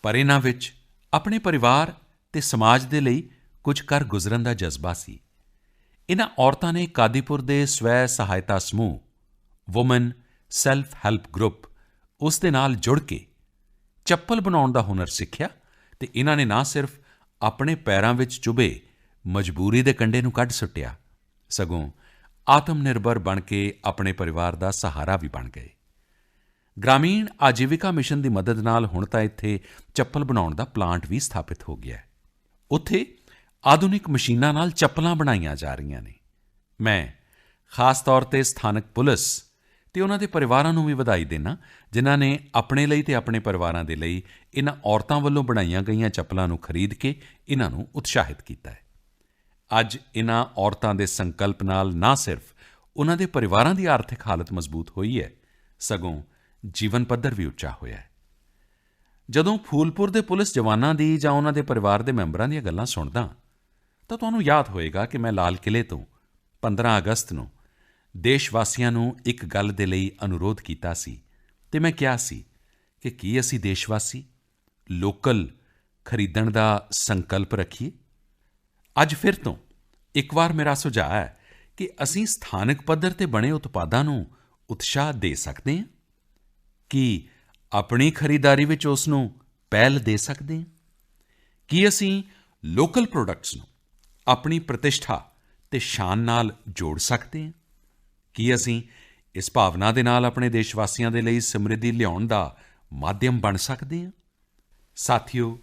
ਪਰ ਇਨ੍ਹਾਂ ਵਿੱਚ ਆਪਣੇ ਪਰਿਵਾਰ ਅਤੇ ਸਮਾਜ ਦੇ ਲਈ ਕੁਝ ਕਰ ਗੁਜ਼ਰਨ ਦਾ ਜਜ਼ਬਾ ਸੀ। ਇਨ੍ਹਾਂ ਔਰਤਾਂ ਨੇ ਕਾਦੀਪੁਰ ਦੇ ਸਵੈ ਸਹਾਇਤਾ ਸਮੂਹ ਵੂਮਨ ਸੈਲਫ ਹੈਲਪ ਗਰੁੱਪ ਉਸ ਦੇ ਨਾਲ ਜੁੜ ਕੇ ਚੱਪਲ ਬਣਾਉਣ ਦਾ ਹੁਨਰ ਸਿੱਖਿਆ ਅਤੇ ਇਨ੍ਹਾਂ ਨੇ ਨਾ ਸਿਰਫ ਆਪਣੇ ਪੈਰਾਂ ਵਿੱਚ ਚੁਭੇ ਮਜਬੂਰੀ ਦੇ ਕੰਢੇ ਨੂੰ ਕੱਢ ਸੁੱਟਿਆ, ਸਗੋਂ ਆਤਮ ਨਿਰਭਰ ਬਣ ਕੇ ਆਪਣੇ ਪਰਿਵਾਰ ਦਾ ਸਹਾਰਾ ਵੀ ਬਣ ਗਏ। ਗ੍ਰਾਮੀਣ ਆਜੀਵਿਕਾ ਮਿਸ਼ਨ ਦੀ ਮਦਦ ਨਾਲ ਹੁਣ ਤਾਂ ਇੱਥੇ ਚੱਪਲ ਬਣਾਉਣ ਦਾ ਪਲਾਂਟ ਵੀ ਸਥਾਪਿਤ ਹੋ ਗਿਆ ਹੈ। ਉੱਥੇ ਆਧੁਨਿਕ ਮਸ਼ੀਨਾਂ ਨਾਲ ਚੱਪਲਾਂ ਬਣਾਈਆਂ ਜਾ ਰਹੀਆਂ ਨੇ। ਮੈਂ ਖਾਸ ਤੌਰ 'ਤੇ ਸਥਾਨਕ ਪੁਲਿਸ ਅਤੇ ਉਹਨਾਂ ਦੇ ਪਰਿਵਾਰਾਂ ਨੂੰ ਵੀ ਵਧਾਈ ਦਿੰਦਾ, ਜਿਨ੍ਹਾਂ ਨੇ ਆਪਣੇ ਲਈ ਅਤੇ ਆਪਣੇ ਪਰਿਵਾਰਾਂ ਦੇ ਲਈ ਇਨ੍ਹਾਂ ਔਰਤਾਂ ਵੱਲੋਂ ਬਣਾਈਆਂ ਗਈਆਂ ਚੱਪਲਾਂ ਨੂੰ ਖਰੀਦ ਕੇ ਇਨ੍ਹਾਂ ਨੂੰ ਉਤਸ਼ਾਹਿਤ ਕੀਤਾ ਹੈ। ਅੱਜ ਇਨ੍ਹਾਂ ਔਰਤਾਂ ਦੇ ਸੰਕਲਪ ਨਾਲ ਨਾ ਸਿਰਫ ਉਨ੍ਹਾਂ ਦੇ ਪਰਿਵਾਰਾਂ ਦੀ ਆਰਥਿਕ ਹਾਲਤ ਮਜ਼ਬੂਤ ਹੋਈ ਹੈ, ਸਗੋਂ ਜੀਵਨ ਪੱਧਰ ਵੀ ਉੱਚਾ ਹੋਇਆ ਹੈ। ਜਦੋਂ ਫੂਲਪੁਰ ਦੇ ਪੁਲਿਸ ਜਵਾਨਾਂ ਦੀ ਜਾਂ ਉਹਨਾਂ ਦੇ ਪਰਿਵਾਰ ਦੇ ਮੈਂਬਰਾਂ ਦੀਆਂ ਗੱਲਾਂ ਸੁਣਦਾ ਤਾਂ ਤੁਹਾਨੂੰ ਯਾਦ ਹੋਏਗਾ ਕਿ ਮੈਂ ਲਾਲ ਕਿਲ੍ਹੇ ਤੋਂ 15 ਅਗਸਤ ਨੂੰ ਦੇਸ਼ ਵਾਸੀਆਂ ਨੂੰ ਇੱਕ ਗੱਲ ਦੇ ਲਈ ਅਨੁਰੋਧ ਕੀਤਾ ਸੀ ਅਤੇ ਮੈਂ ਕਿਹਾ ਸੀ ਕਿ ਕੀ ਅਸੀਂ ਦੇਸ਼ ਵਾਸੀ ਲੋਕਲ ਖਰੀਦਣ ਦਾ ਸੰਕਲਪ ਰੱਖੀਏ। ਅੱਜ ਫਿਰ ਤੋਂ ਇੱਕ ਵਾਰ ਮੇਰਾ ਸੁਝਾਅ ਹੈ ਕਿ ਅਸੀਂ ਸਥਾਨਕ ਪੱਧਰ 'ਤੇ ਬਣੇ ਉਤਪਾਦਾਂ ਨੂੰ ਉਤਸ਼ਾਹ ਦੇ ਸਕਦੇ ਹਾਂ। ਕੀ ਆਪਣੀ ਖਰੀਦਦਾਰੀ ਵਿੱਚ ਉਸ ਨੂੰ ਪਹਿਲ ਦੇ ਸਕਦੇ ਹਾਂ? ਕੀ ਅਸੀਂ ਲੋਕਲ ਪ੍ਰੋਡਕਟਸ ਨੂੰ ਆਪਣੀ ਪ੍ਰਤਿਸ਼ਠਾ ਅਤੇ ਸ਼ਾਨ ਨਾਲ ਜੋੜ ਸਕਦੇ ਹਾਂ? ਕੀ ਅਸੀਂ ਇਸ ਭਾਵਨਾ ਦੇ ਨਾਲ ਆਪਣੇ ਦੇਸ਼ ਵਾਸੀਆਂ ਦੇ ਲਈ ਸਮਰਿੱਧੀ ਲਿਆਉਣ ਦਾ ਮਾਧਿਅਮ ਬਣ ਸਕਦੇ ਹਾਂ? ਸਾਥੀਓ,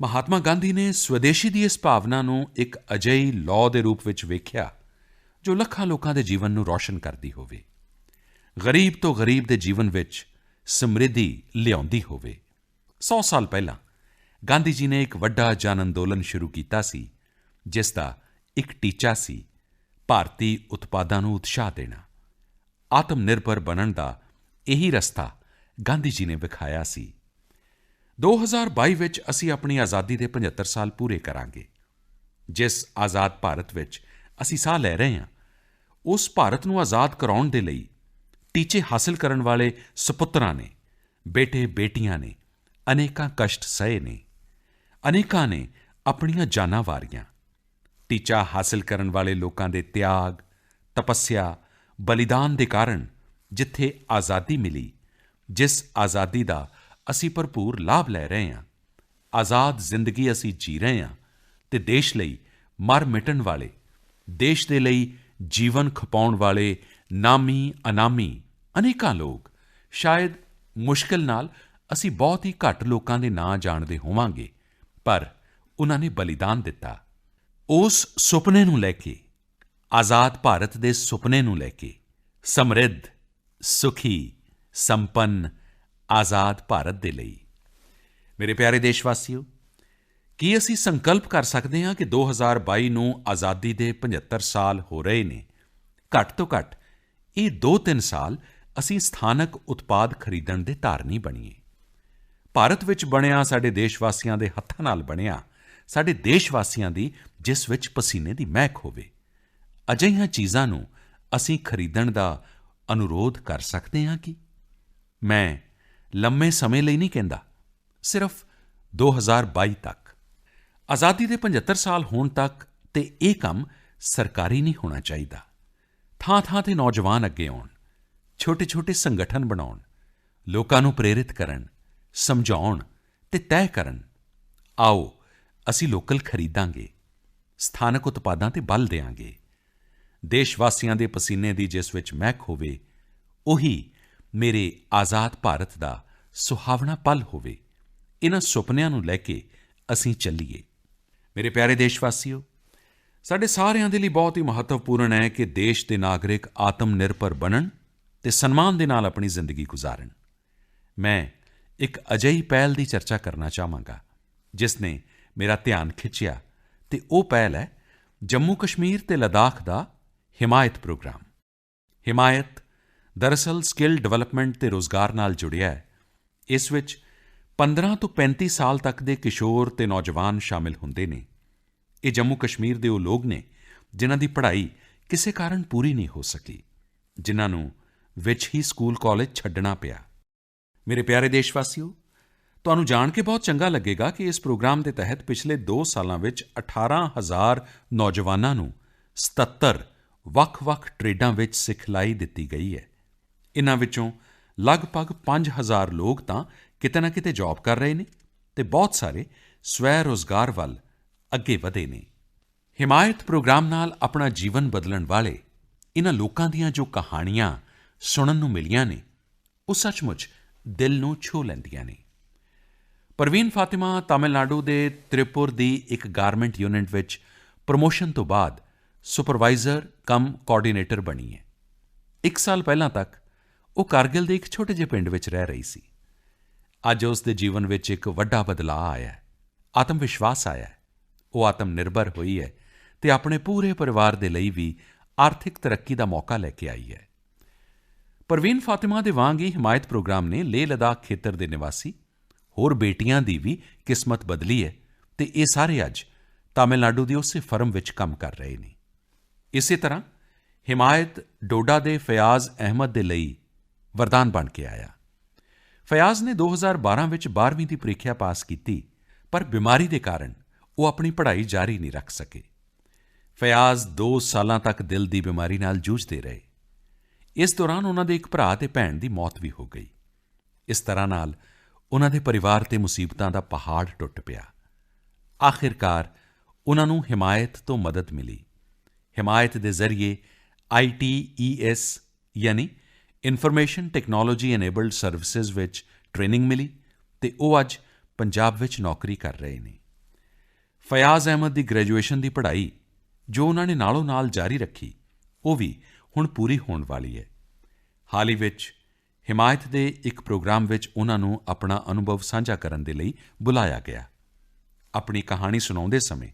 ਮਹਾਤਮਾ ਗਾਂਧੀ ਨੇ ਸਵਦੇਸ਼ੀ ਦੀ ਇਸ ਭਾਵਨਾ ਨੂੰ ਇੱਕ ਅਜਿਹੀ ਲੌ ਦੇ ਰੂਪ ਵਿੱਚ ਵੇਖਿਆ ਜੋ ਲੱਖਾਂ ਲੋਕਾਂ ਦੇ ਜੀਵਨ ਨੂੰ ਰੌਸ਼ਨ ਕਰਦੀ ਹੋਵੇ, ਗਰੀਬ ਤੋਂ ਗਰੀਬ ਦੇ ਜੀਵਨ ਵਿੱਚ ਸਮਰਿੱਧੀ ਲਿਆਉਂਦੀ ਹੋਵੇ। 100 ਸਾਲ ਪਹਿਲਾਂ ਗਾਂਧੀ ਜੀ ਨੇ ਇੱਕ ਵੱਡਾ ਜਨ ਅੰਦੋਲਨ ਸ਼ੁਰੂ ਕੀਤਾ ਸੀ, ਜਿਸ ਦਾ ਇੱਕ ਟੀਚਾ ਸੀ ਭਾਰਤੀ ਉਤਪਾਦਾਂ ਨੂੰ ਉਤਸ਼ਾਹ ਦੇਣਾ। ਆਤਮ ਨਿਰਭਰ ਬਣਨ ਦਾ ਇਹੀ ਰਸਤਾ ਗਾਂਧੀ ਜੀ ਨੇ ਵਿਖਾਇਆ ਸੀ। 2022 ਵਿੱਚ ਅਸੀਂ ਆਪਣੀ ਆਜ਼ਾਦੀ ਦੇ 75 ਸਾਲ ਪੂਰੇ ਕਰਾਂਗੇ। ਜਿਸ ਆਜ਼ਾਦ ਭਾਰਤ ਵਿੱਚ ਅਸੀਂ ਸਾਹ ਲੈ ਰਹੇ ਹਾਂ, ਉਸ ਭਾਰਤ ਨੂੰ ਆਜ਼ਾਦ ਕਰਾਉਣ ਦੇ ਲਈ ਟੀਚੇ ਹਾਸਲ ਕਰਨ ਵਾਲੇ ਸਪੁੱਤਰਾਂ ਨੇ, ਬੇਟੇ-ਬੇਟੀਆਂ ਨੇ ਅਨੇਕਾਂ ਕਸ਼ਟ ਸਹੇ ਨੇ, ਅਨੇਕਾਂ ਨੇ ਆਪਣੀਆਂ ਜਾਨਾਂ ਵਾਰੀਆਂ। ਟੀਚਾ ਹਾਸਲ ਕਰਨ ਵਾਲੇ ਲੋਕਾਂ ਦੇ ਤਿਆਗ, ਤਪੱਸਿਆ, ਬਲੀਦਾਨ ਦੇ ਕਾਰਨ ਜਿੱਥੇ ਆਜ਼ਾਦੀ ਮਿਲੀ, ਜਿਸ ਆਜ਼ਾਦੀ ਦਾ ਅਸੀਂ ਭਰਪੂਰ ਲਾਭ ਲੈ ਰਹੇ ਹਾਂ, ਆਜ਼ਾਦ ਜ਼ਿੰਦਗੀ ਅਸੀਂ ਜੀ ਰਹੇ ਹਾਂ ਅਤੇ ਦੇਸ਼ ਲਈ ਮਰ ਮਿਟਣ ਵਾਲੇ, ਦੇਸ਼ ਦੇ ਲਈ ਜੀਵਨ ਖਪਾਉਣ ਵਾਲੇ ਨਾਮੀ ਅਨਾਮੀ ਅਨੇਕਾਂ ਲੋਕ, ਸ਼ਾਇਦ ਮੁਸ਼ਕਿਲ ਨਾਲ ਅਸੀਂ ਬਹੁਤ ਹੀ ਘੱਟ ਲੋਕਾਂ ਦੇ ਨਾਂ ਜਾਣਦੇ ਹੋਵਾਂਗੇ, ਪਰ ਉਨ੍ਹਾਂ ਨੇ ਬਲੀਦਾਨ ਦਿੱਤਾ। ਉਸ ਸੁਪਨੇ ਨੂੰ ਲੈ ਕੇ, ਆਜ਼ਾਦ ਭਾਰਤ ਦੇ ਸੁਪਨੇ ਨੂੰ ਲੈ ਕੇ, ਸਮਰਿੱਧ, ਸੁਖੀ, ਸੰਪੰਨ ਆਜ਼ਾਦ ਭਾਰਤ ਦੇ ਲਈ। ਮੇਰੇ ਪਿਆਰੇ ਦੇਸ਼ਵਾਸੀਓ, ਕੀ ਅਸੀਂ ਸੰਕਲਪ ਕਰ ਸਕਦੇ ਹਾਂ ਕਿ 2022 ਨੂੰ ਆਜ਼ਾਦੀ ਦੇ 75 ਸਾਲ ਹੋ ਰਹੇ ਨੇ? ਘੱਟ ਤੋਂ ਘੱਟ ਇਹ 2-3 ਸਾਲ ਅਸੀਂ ਸਥਾਨਕ ਉਤਪਾਦ ਖਰੀਦਣ ਦੇ ਧਾਰਨੀ ਬਣੀਏ। ਭਾਰਤ ਵਿੱਚ ਬਣਿਆ, ਸਾਡੇ ਦੇਸ਼ਵਾਸੀਆਂ ਦੇ ਹੱਥਾਂ ਨਾਲ ਬਣਿਆ, ਸਾਡੇ ਦੇਸ਼ਵਾਸੀਆਂ ਦੀ ਜਿਸ ਵਿੱਚ ਪਸੀਨੇ ਦੀ ਮਹਿਕ ਹੋਵੇ, ਅਜਿਹੀਆਂ ਚੀਜ਼ਾਂ ਨੂੰ ਅਸੀਂ ਖਰੀਦਣ ਦਾ ਅਨੁਰੋਧ ਕਰ ਸਕਦੇ ਹਾਂ। ਕਿ ਮੈਂ ਲੰਮੇ ਸਮੇਂ ਲਈ ਨਹੀਂ ਕਹਿੰਦਾ, ਸਿਰਫ 2022 ਤੱਕ, ਆਜ਼ਾਦੀ ਦੇ 75 ਸਾਲ ਹੋਣ ਤੱਕ, ਅਤੇ ਇਹ ਕੰਮ ਸਰਕਾਰੀ ਨਹੀਂ ਹੋਣਾ ਚਾਹੀਦਾ। ਥਾਂ-ਥਾਂ 'ਤੇ ਨੌਜਵਾਨ ਅੱਗੇ ਆਉਣ, ਛੋਟੇ-ਛੋਟੇ ਸੰਗਠਨ ਬਣਾਉਣ, ਲੋਕਾਂ ਨੂੰ ਪ੍ਰੇਰਿਤ ਕਰਨ, ਸਮਝਾਉਣ ਤੇ ਤੈਅ ਕਰਨ, ਆਓ ਅਸੀਂ ਲੋਕਲ ਖਰੀਦਾਂਗੇ, ਸਥਾਨਕ ਉਤਪਾਦਾਂ ਤੇ ਬਲ ਦਿਆਂਗੇ। ਦੇਸ਼ ਵਾਸੀਆਂ ਦੇ ਪਸੀਨੇ ਦੀ ਜਿਸ ਵਿੱਚ ਮਹਿਕ ਹੋਵੇ, ਉਹੀ ਮੇਰੇ ਆਜ਼ਾਦ ਭਾਰਤ ਦਾ ਸੁਹਾਵਣਾ ਪਲ ਹੋਵੇ। ਇਨ੍ਹਾਂ ਸੁਪਨਿਆਂ ਨੂੰ ਲੈ ਕੇ ਅਸੀਂ ਚੱਲੀਏ। ਮੇਰੇ ਪਿਆਰੇ ਦੇਸ਼ ਵਾਸੀਓ, ਸਾਡੇ ਸਾਰਿਆਂ ਦੇ ਲਈ ਬਹੁਤ ਹੀ ਮਹੱਤਵਪੂਰਨ ਹੈ ਕਿ ਦੇਸ਼ ਦੇ ਨਾਗਰਿਕ ਆਤਮ ਨਿਰਭਰ ਬਣਨ ਅਤੇ ਸਨਮਾਨ ਦੇ ਨਾਲ ਆਪਣੀ ਜ਼ਿੰਦਗੀ ਗੁਜ਼ਾਰਨ। ਮੈਂ ਇੱਕ ਅਜਿਹੀ ਪਹਿਲ ਦੀ ਚਰਚਾ ਕਰਨਾ ਚਾਹਾਂਗਾ ਜਿਸ ਨੇ ਮੇਰਾ ਧਿਆਨ ਖਿੱਚਿਆ, ਅਤੇ ਉਹ ਪਹਿਲ ਹੈ ਜੰਮੂ ਕਸ਼ਮੀਰ ਅਤੇ ਲੱਦਾਖ ਦਾ ਹਿਮਾਇਤ ਪ੍ਰੋਗਰਾਮ। ਹਿਮਾਇਤ ਦਰਅਸਲ ਸਕਿੱਲ ਡਿਵੈਲਪਮੈਂਟ ਅਤੇ ਰੋਜ਼ਗਾਰ ਨਾਲ ਜੁੜਿਆ ਹੈ। ਇਸ ਵਿੱਚ 15 ਤੋਂ 35 ਸਾਲ ਤੱਕ ਦੇ ਕਿਸ਼ੋਰ ਅਤੇ ਨੌਜਵਾਨ ਸ਼ਾਮਿਲ ਹੁੰਦੇ ਨੇ। ਇਹ ਜੰਮੂ ਕਸ਼ਮੀਰ ਦੇ ਉਹ ਲੋਕ ਨੇ ਜਿਨ੍ਹਾਂ ਦੀ ਪੜ੍ਹਾਈ ਕਿਸੇ ਕਾਰਨ ਪੂਰੀ ਨਹੀਂ ਹੋ ਸਕੀ, ਜਿਨ੍ਹਾਂ ਨੂੰ ਵਿੱਚ ਹੀ ਸਕੂਲ ਕਾਲਜ ਛੱਡਣਾ ਪਿਆ। ਮੇਰੇ ਪਿਆਰੇ ਦੇਸ਼ ਵਾਸੀਓ, ਤੁਹਾਨੂੰ ਜਾਣ ਕੇ ਬਹੁਤ ਚੰਗਾ ਲੱਗੇਗਾ ਕਿ ਇਸ ਪ੍ਰੋਗਰਾਮ ਦੇ ਤਹਿਤ ਪਿਛਲੇ 2 ਸਾਲਾਂ ਵਿੱਚ 18,000 ਨੌਜਵਾਨਾਂ ਨੂੰ 77 ਵੱਖ-ਵੱਖ ਟ੍ਰੇਡਾਂ ਵਿੱਚ ਸਿਖਲਾਈ ਦਿੱਤੀ ਗਈ ਹੈ। ਇਨ੍ਹਾਂ ਵਿੱਚੋਂ ਲਗਭਗ 5,000 ਲੋਕ ਤਾਂ ਕਿਤੇ ਨਾ ਕਿਤੇ ਜੌਬ ਕਰ ਰਹੇ ਨੇ ਅਤੇ ਬਹੁਤ ਸਾਰੇ ਸਵੈ-ਰੋਜ਼ਗਾਰ ਵੱਲ ਅੱਗੇ ਵਧੇ ਨੇ। ਹਿਮਾਇਤ ਪ੍ਰੋਗਰਾਮ ਨਾਲ ਆਪਣਾ ਜੀਵਨ ਬਦਲਣ ਵਾਲੇ ਇਨ੍ਹਾਂ ਲੋਕਾਂ ਦੀਆਂ ਜੋ ਕਹਾਣੀਆਂ ਸੁਣਨ ਨੂੰ ਮਿਲੀਆਂ ਨੇ, ਉਹ ਸੱਚਮੁੱਚ ਦਿਲ ਨੂੰ ਛੂਹ ਲੈਂਦੀਆਂ ਨੇ। ਪਰਵੀਨ ਫਾਤਿਮਾ ਤਾਮਿਲਨਾਡੂ ਦੇ ਤ੍ਰਿਪੁਰ ਦੀ ਇੱਕ ਗਾਰਮੈਂਟ ਯੂਨਿਟ ਵਿੱਚ ਪ੍ਰਮੋਸ਼ਨ ਤੋਂ ਬਾਅਦ ਸੁਪਰਵਾਈਜ਼ਰ ਕਮ ਕੋਆਰਡੀਨੇਟਰ ਬਣੀ ਹੈ। 1 ਸਾਲ ਪਹਿਲਾਂ ਤੱਕ ਉਹ ਕਾਰਗਿਲ ਦੇ ਇੱਕ ਛੋਟੇ ਜਿਹੇ ਪਿੰਡ ਵਿੱਚ ਰਹਿ ਰਹੀ ਸੀ। ਅੱਜ ਉਸ ਦੇ ਜੀਵਨ ਵਿੱਚ ਇੱਕ ਵੱਡਾ ਬਦਲਾਅ ਆਇਆ ਹੈ, ਆਤਮ ਵਿਸ਼ਵਾਸ ਆਇਆ ਹੈ। ਉਹ ਆਤਮ ਨਿਰਭਰ ਹੋਈ ਹੈ ਅਤੇ ਆਪਣੇ ਪੂਰੇ ਪਰਿਵਾਰ ਦੇ ਲਈ ਵੀ ਆਰਥਿਕ ਤਰੱਕੀ ਦਾ ਮੌਕਾ ਲੈ ਕੇ ਆਈ ਹੈ। ਪਰਵੀਨ ਫਾਤਿਮਾ ਦੇ ਵਾਂਗ ਹੀ ਹਿਮਾਇਤ ਪ੍ਰੋਗਰਾਮ ਨੇ ਲੇਹ ਲੱਦਾਖ ਖੇਤਰ ਦੇ ਨਿਵਾਸੀ ਹੋਰ ਬੇਟੀਆਂ ਦੀ ਵੀ ਕਿਸਮਤ ਬਦਲੀ ਹੈ ਅਤੇ ਇਹ ਸਾਰੇ ਅੱਜ ਤਾਮਿਲਨਾਡੂ ਦੀ ਉਸੇ ਫਰਮ ਵਿੱਚ ਕੰਮ ਕਰ ਰਹੇ ਨੇ। ਇਸੇ ਤਰ੍ਹਾਂ ਹਿਮਾਇਤ ਡੋਡਾ ਦੇ ਫਿਆਜ਼ ਅਹਿਮਦ ਦੇ ਲਈ ਵਰਦਾਨ ਬਣ ਕੇ ਆਇਆ। ਫਿਆਜ਼ ਨੇ 2012 ਵਿੱਚ 12ਵੀਂ ਦੀ ਪ੍ਰੀਖਿਆ ਪਾਸ ਕੀਤੀ, ਪਰ ਬਿਮਾਰੀ ਦੇ ਕਾਰਨ ਉਹ ਆਪਣੀ ਪੜ੍ਹਾਈ ਜਾਰੀ ਨਹੀਂ ਰੱਖ ਸਕੇ। ਫਿਆਜ਼ 2 ਸਾਲਾਂ ਤੱਕ ਦਿਲ ਦੀ ਬਿਮਾਰੀ ਨਾਲ ਜੂਝਦੇ ਰਹੇ। ਇਸ ਦੌਰਾਨ ਉਨ੍ਹਾਂ ਦੇ ਇੱਕ ਭਰਾ ਅਤੇ ਭੈਣ ਦੀ ਮੌਤ ਵੀ ਹੋ ਗਈ। ਇਸ ਤਰ੍ਹਾਂ ਨਾਲ ਉਨ੍ਹਾਂ ਦੇ ਪਰਿਵਾਰ 'ਤੇ ਮੁਸੀਬਤਾਂ ਦਾ ਪਹਾੜ ਟੁੱਟ ਪਿਆ। ਆਖਿਰਕਾਰ ਉਨ੍ਹਾਂ ਨੂੰ ਹਿਮਾਇਤ ਤੋਂ ਮਦਦ ਮਿਲੀ। ਹਿਮਾਇਤ ਦੇ ਜ਼ਰੀਏ ITES ਯਾਨੀ ਇਨਫੋਰਮੇਸ਼ਨ ਟੈਕਨੋਲੋਜੀ ਇਨੇਬਲਡ ਸਰਵਿਸਿਜ਼ ਵਿੱਚ ਟ੍ਰੇਨਿੰਗ ਮਿਲੀ ਅਤੇ ਉਹ ਅੱਜ ਪੰਜਾਬ ਵਿੱਚ ਨੌਕਰੀ ਕਰ ਰਹੇ ਨੇ। ਫਿਆਜ਼ ਅਹਿਮਦ ਦੀ ਗ੍ਰੈਜੂਏਸ਼ਨ ਦੀ ਪੜ੍ਹਾਈ ਜੋ ਉਨ੍ਹਾਂ ਨੇ ਨਾਲੋਂ ਨਾਲ ਜਾਰੀ ਰੱਖੀ, ਉਹ ਵੀ ਹੁਣ ਪੂਰੀ ਹੋਣ ਵਾਲੀ ਹੈ। ਹਾਲ ਹੀ ਵਿੱਚ ਹਿਮਾਇਤ ਦੇ ਇੱਕ ਪ੍ਰੋਗਰਾਮ ਵਿੱਚ ਉਨ੍ਹਾਂ ਨੂੰ ਆਪਣਾ ਅਨੁਭਵ ਸਾਂਝਾ ਕਰਨ ਦੇ ਲਈ ਬੁਲਾਇਆ ਗਿਆ। ਆਪਣੀ ਕਹਾਣੀ ਸੁਣਾਉਂਦੇ ਸਮੇਂ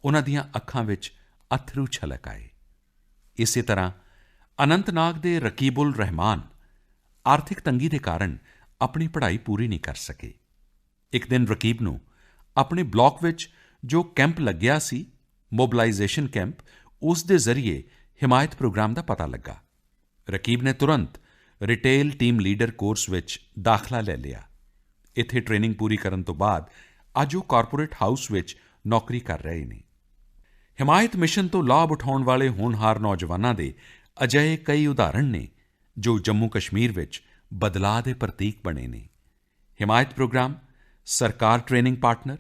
ਉਨ੍ਹਾਂ ਦੀਆਂ ਅੱਖਾਂ ਵਿੱਚ ਅੱਥਰੂ ਛਲਕ ਆਏ। ਇਸੇ ਤਰ੍ਹਾਂ ਅਨੰਤਨਾਗ ਦੇ ਰਕੀਬੁਲ ਰਹਿਮਾਨ ਆਰਥਿਕ ਤੰਗੀ ਦੇ ਕਾਰਨ ਆਪਣੀ ਪੜ੍ਹਾਈ ਪੂਰੀ ਨਹੀਂ ਕਰ ਸਕੇ। ਇੱਕ ਦਿਨ ਰਕੀਬ ਨੂੰ ਆਪਣੇ ਬਲਾਕ ਵਿੱਚ ਜੋ ਕੈਂਪ ਲੱਗਿਆ ਸੀ, ਮੋਬਲਾਈਜੇਸ਼ਨ ਕੈਂਪ, ਉਸ ਦੇ ਜ਼ਰੀਏ ਹਿਮਾਇਤ ਪ੍ਰੋਗਰਾਮ ਦਾ ਪਤਾ ਲੱਗਾ। ਰਕੀਬ ਨੇ ਤੁਰੰਤ ਰਿਟੇਲ ਟੀਮ ਲੀਡਰ ਕੋਰਸ ਵਿੱਚ ਦਾਖਲਾ ਲੈ ਲਿਆ। ਇੱਥੇ ਟ੍ਰੇਨਿੰਗ ਪੂਰੀ ਕਰਨ ਤੋਂ ਬਾਅਦ ਅੱਜ ਉਹ ਕਾਰਪੋਰੇਟ ਹਾਊਸ ਵਿੱਚ ਨੌਕਰੀ ਕਰ ਰਹੇ ਨੇ। ਹਿਮਾਇਤ ਮਿਸ਼ਨ ਤੋਂ ਲਾਭ ਉਠਾਉਣ ਵਾਲੇ ਹੋਣਹਾਰ ਨੌਜਵਾਨਾਂ ਦੇ ਅਜਿਹੇ ਕਈ ਉਦਾਹਰਣ ਨੇ ਜੋ ਜੰਮੂ ਕਸ਼ਮੀਰ ਵਿੱਚ ਬਦਲਾਅ ਦੇ ਪ੍ਰਤੀਕ ਬਣੇ ਨੇ। ਹਿਮਾਇਤ ਪ੍ਰੋਗਰਾਮ ਸਰਕਾਰ, ਟ੍ਰੇਨਿੰਗ ਪਾਰਟਨਰ,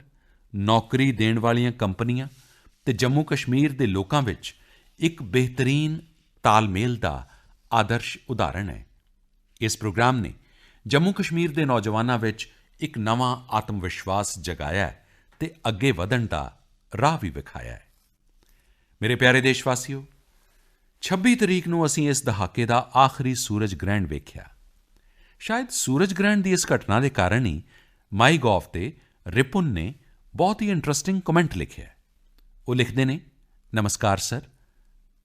ਨੌਕਰੀ ਦੇਣ ਵਾਲੀਆਂ ਕੰਪਨੀਆਂ ਅਤੇ ਜੰਮੂ ਕਸ਼ਮੀਰ ਦੇ ਲੋਕਾਂ ਵਿੱਚ ਇੱਕ ਬਿਹਤਰੀਨ ਤਾਲਮੇਲ ਦਾ ਆਦਰਸ਼ ਉਦਾਹਰਣ ਹੈ। ਇਸ ਪ੍ਰੋਗਰਾਮ ਨੇ ਜੰਮੂ ਕਸ਼ਮੀਰ ਦੇ ਨੌਜਵਾਨਾਂ ਵਿੱਚ ਇੱਕ ਨਵਾਂ ਆਤਮ ਵਿਸ਼ਵਾਸ ਜਗਾਇਆ ਹੈ ਅਤੇ ਅੱਗੇ ਵਧਣ ਦਾ ਰਾਹ ਵੀ ਵਿਖਾਇਆ ਹੈ। ਮੇਰੇ ਪਿਆਰੇ ਦੇਸ਼ ਵਾਸੀਓ, 26 ਤਰੀਕ ਨੂੰ ਅਸੀਂ ਇਸ ਦਹਾਕੇ ਦਾ ਆਖਰੀ ਸੂਰਜ ਗ੍ਰਹਿਣ ਵੇਖਿਆ। ਸ਼ਾਇਦ ਸੂਰਜ ਗ੍ਰਹਿਣ ਦੀ ਇਸ ਘਟਨਾ ਦੇ ਕਾਰਨ ਹੀ ਮਾਈਗੋਵ 'ਤੇ ਰਿਪੁਨ ਨੇ ਬਹੁਤ ਹੀ ਇੰਟਰੈਸਟਿੰਗ ਕਮੈਂਟ ਲਿਖਿਆ। ਉਹ ਲਿਖਦੇ ਨੇ, ਨਮਸਕਾਰ ਸਰ,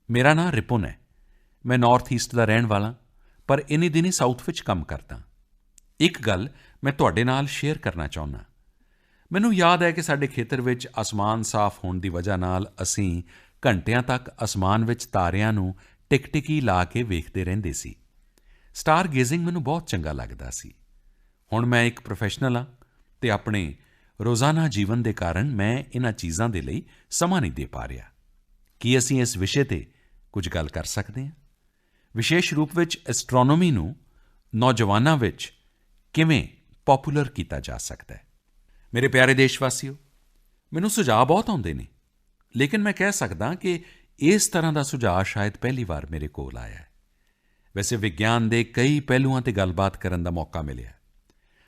ਮੇਰਾ ਨਾਂ ਰਿਪੁਨ ਹੈ। ਮੈਂ ਨਾਰਥ ਈਸਟ ਦਾ ਰਹਿਣ ਵਾਲਾ, ਪਰ ਇਨ੍ਹੀਂ ਦਿਨੀਂ ਸਾਊਥ ਵਿੱਚ ਕੰਮ ਕਰਦਾ। ਇੱਕ ਗੱਲ ਮੈਂ ਤੁਹਾਡੇ ਨਾਲ ਸ਼ੇਅਰ ਕਰਨਾ ਚਾਹੁੰਦਾ। ਮੈਨੂੰ ਯਾਦ ਹੈ ਕਿ ਸਾਡੇ ਖੇਤਰ ਵਿੱਚ ਅਸਮਾਨ ਸਾਫ਼ ਹੋਣ ਦੀ ਵਜ੍ਹਾ ਨਾਲ ਅਸੀਂ ਘੰਟਿਆਂ ਤੱਕ ਅਸਮਾਨ ਵਿੱਚ ਤਾਰਿਆਂ ਨੂੰ ਟਿਕਟਿਕੀ ਲਾ ਕੇ ਵੇਖਦੇ ਰਹਿੰਦੇ ਸੀ। ਸਟਾਰ ਗੇਜ਼ਿੰਗ ਮੈਨੂੰ ਬਹੁਤ ਚੰਗਾ ਲੱਗਦਾ ਸੀ। ਹੁਣ ਮੈਂ ਇੱਕ ਪ੍ਰੋਫੈਸ਼ਨਲ ਹਾਂ ਅਤੇ ਆਪਣੇ ਰੋਜ਼ਾਨਾ ਜੀਵਨ ਦੇ ਕਾਰਨ ਮੈਂ ਇਨ੍ਹਾਂ ਚੀਜ਼ਾਂ ਦੇ ਲਈ ਸਮਾਂ ਨਹੀਂ ਦੇ ਪਾ ਰਿਹਾ। ਕੀ ਅਸੀਂ ਇਸ ਵਿਸ਼ੇ 'ਤੇ ਕੁਝ ਗੱਲ ਕਰ ਸਕਦੇ ਹਾਂ? ਵਿਸ਼ੇਸ਼ ਰੂਪ ਵਿੱਚ ਐਸਟ੍ਰੋਨੋਮੀ ਨੂੰ ਨੌਜਵਾਨਾਂ ਵਿੱਚ ਕਿਵੇਂ ਪੌਪੂਲਰ ਕੀਤਾ ਜਾ ਸਕਦਾ ਹੈ? ਮੇਰੇ ਪਿਆਰੇ ਦੇਸ਼ਵਾਸੀਓ, ਮੈਨੂੰ ਸੁਝਾਅ ਬਹੁਤ ਆਉਂਦੇ ਨੇ, ਲੇਕਿਨ ਮੈਂ ਕਹਿ ਸਕਦਾ ਕਿ ਇਸ ਤਰ੍ਹਾਂ ਦਾ ਸੁਝਾਅ ਸ਼ਾਇਦ ਪਹਿਲੀ ਵਾਰ ਮੇਰੇ ਕੋਲ ਆਇਆ ਹੈ। ਵੈਸੇ ਵਿਗਿਆਨ ਦੇ ਕਈ ਪਹਿਲੂਆਂ 'ਤੇ ਗੱਲਬਾਤ ਕਰਨ ਦਾ ਮੌਕਾ ਮਿਲਿਆ ਹੈ।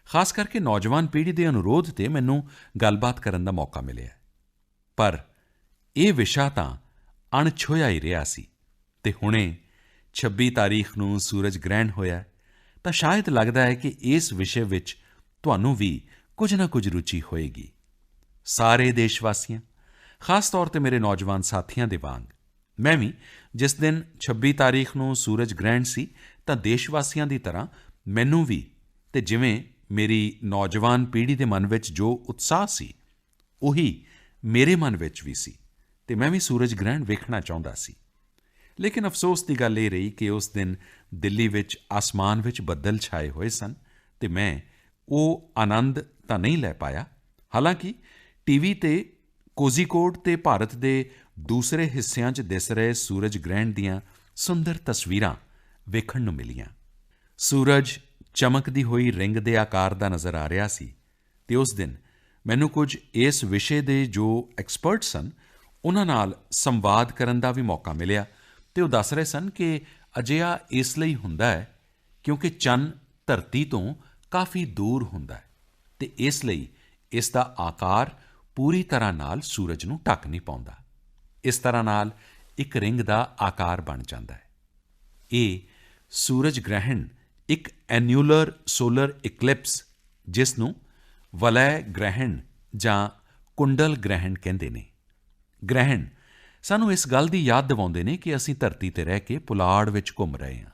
ਖਾਸ ਕਰਕੇ ਨੌਜਵਾਨ ਪੀੜ੍ਹੀ ਦੇ ਅਨੁਰੋਧ 'ਤੇ ਮੈਨੂੰ ਗੱਲਬਾਤ ਕਰਨ ਦਾ ਮੌਕਾ ਮਿਲਿਆ ਹੈ। ਪਰ ਇਹ ਵਿਸ਼ਾ ਤਾਂ ਅਣਛੋਹਿਆ ਹੀ ਰਿਹਾ ਸੀ ਅਤੇ ਹੁਣੇ 26 ਤਾਰੀਖ ਨੂੰ ਸੂਰਜ ਗ੍ਰਹਿਣ ਹੋਇਆ ਹੈ, ਤਾਂ ਸ਼ਾਇਦ ਲੱਗਦਾ ਹੈ ਕਿ ਇਸ ਵਿਸ਼ੇ ਵਿੱਚ ਤੁਹਾਨੂੰ ਵੀ ਕੁਝ ਨਾ ਕੁਝ ਰੁਚੀ ਹੋਏਗੀ। ਸਾਰੇ ਦੇਸ਼ਵਾਸੀਆਂ, ਖਾਸ ਤੌਰ 'ਤੇ ਮੇਰੇ ਨੌਜਵਾਨ ਸਾਥੀਆਂ ਦੇ ਵਾਂਗ ਮੈਂ ਵੀ ਜਿਸ ਦਿਨ 26 ਤਾਰੀਖ ਨੂੰ ਸੂਰਜ ਗ੍ਰਹਿਣ ਸੀ, ਤਾਂ ਦੇਸ਼ਵਾਸੀਆਂ ਦੀ ਤਰ੍ਹਾਂ ਮੈਨੂੰ ਵੀ, ਅਤੇ ਜਿਵੇਂ ਮੇਰੀ ਨੌਜਵਾਨ ਪੀੜ੍ਹੀ ਦੇ ਮਨ ਵਿੱਚ ਜੋ ਉਤਸ਼ਾਹ ਸੀ, ਉਹੀ ਮੇਰੇ ਮਨ ਵਿੱਚ ਵੀ ਸੀ ਅਤੇ ਮੈਂ ਵੀ ਸੂਰਜ ਗ੍ਰਹਿਣ ਵੇਖਣਾ ਚਾਹੁੰਦਾ ਸੀ। ਲੇਕਿਨ ਅਫਸੋਸ ਦੀ ਗੱਲ ਇਹ ਰਹੀ ਕਿ ਉਸ ਦਿਨ ਦਿੱਲੀ ਵਿੱਚ ਆਸਮਾਨ ਵਿੱਚ ਬੱਦਲ ਛਾਏ ਹੋਏ ਸਨ ਅਤੇ ਮੈਂ ਉਹ ਆਨੰਦ ਤਾਂ ਨਹੀਂ ਲੈ ਪਾਇਆ। ਹਾਲਾਂਕਿ ਟੀਵੀ 'ਤੇ ਕੋਜ਼ੀਕੋਡ ਅਤੇ ਭਾਰਤ ਦੇ ਦੂਸਰੇ ਹਿੱਸਿਆਂ 'ਚ ਦਿਸ ਰਹੇ ਸੂਰਜ ਗ੍ਰਹਿਣ ਦੀਆਂ ਸੁੰਦਰ ਤਸਵੀਰਾਂ ਵੇਖਣ ਨੂੰ ਮਿਲੀਆਂ। ਸੂਰਜ ਚਮਕਦੀ ਹੋਈ ਰਿੰਗ ਦੇ ਆਕਾਰ ਦਾ ਨਜ਼ਰ ਆ ਰਿਹਾ ਸੀ ਅਤੇ ਉਸ ਦਿਨ ਮੈਨੂੰ ਕੁਝ ਇਸ ਵਿਸ਼ੇ ਦੇ ਜੋ ਐਕਸਪਰਟ ਸਨ, ਉਹਨਾਂ ਨਾਲ ਸੰਵਾਦ ਕਰਨ ਦਾ ਵੀ ਮੌਕਾ ਮਿਲਿਆ ਅਤੇ ਉਹ ਦੱਸ ਰਹੇ ਸਨ ਕਿ ਅਜਿਹਾ ਇਸ ਲਈ ਹੁੰਦਾ ਹੈ ਕਿਉਂਕਿ ਚੰਨ ਧਰਤੀ ਤੋਂ ਕਾਫੀ ਦੂਰ ਹੁੰਦਾ ਹੈ ਅਤੇ ਇਸ ਲਈ ਇਸ ਦਾ ਆਕਾਰ ਪੂਰੀ ਤਰ੍ਹਾਂ ਨਾਲ ਸੂਰਜ ਨੂੰ ਢੱਕ ਨਹੀਂ ਪਾਉਂਦਾ। ਇਸ ਤਰ੍ਹਾਂ ਨਾਲ ਇੱਕ ਰਿੰਗ ਦਾ ਆਕਾਰ ਬਣ ਜਾਂਦਾ ਹੈ। ਇਹ ਸੂਰਜ ਗ੍ਰਹਿਣ ਇੱਕ ਐਨੂਲਰ ਸੋਲਰ ਇਕਲਿਪਸ, ਜਿਸ ਨੂੰ ਵਲੈ ਗ੍ਰਹਿਣ ਜਾਂ ਕੁੰਡਲ ਗ੍ਰਹਿਣ ਕਹਿੰਦੇ ਨੇ। ਗ੍ਰਹਿਣ ਸਾਨੂੰ ਇਸ ਗੱਲ ਦੀ ਯਾਦ ਦਿਵਾਉਂਦੇ ਨੇ ਕਿ ਅਸੀਂ ਧਰਤੀ 'ਤੇ ਰਹਿ ਕੇ ਪੁਲਾੜ ਵਿੱਚ ਘੁੰਮ ਰਹੇ ਹਾਂ।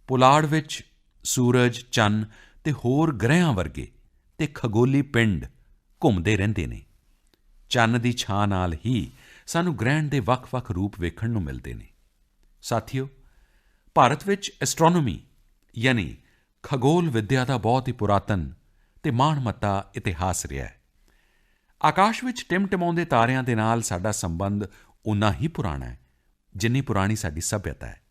ਪੁਲਾੜ ਵਿੱਚ ਸੂਰਜ, ਚੰਨ ਅਤੇ ਹੋਰ ਗ੍ਰਹਿਆਂ ਵਰਗੇ ਅਤੇ ਖਗੋਲੀ ਪਿੰਡ ਘੁੰਮਦੇ ਰਹਿੰਦੇ ਨੇ। ਚੰਨ ਦੀ ਛਾਂ ਨਾਲ ਹੀ ਸਾਨੂੰ ਗ੍ਰਹਿਣ ਦੇ ਵੱਖ-ਵੱਖ ਰੂਪ ਵੇਖਣ ਨੂੰ ਮਿਲਦੇ ਨੇ। ਸਾਥੀਓ, ਭਾਰਤ ਵਿੱਚ ਐਸਟ੍ਰੋਨੋਮੀ ਯਾਨੀ ਖਗੋਲ ਵਿੱਦਿਆ ਦਾ ਬਹੁਤ ਹੀ ਪੁਰਾਤਨ ਅਤੇ ਮਾਣਮੱਤਾ ਇਤਿਹਾਸ ਰਿਹਾ ਹੈ। ਆਕਾਸ਼ ਵਿੱਚ ਟਿਮਟਿਮਾਉਂਦੇ ਤਾਰਿਆਂ ਦੇ ਨਾਲ ਸਾਡਾ ਸੰਬੰਧ ਓਨਾ ਹੀ ਪੁਰਾਣਾ ਹੈ ਜਿੰਨੀ ਪੁਰਾਣੀ ਸਾਡੀ ਸੱਭਿਅਤਾ ਹੈ।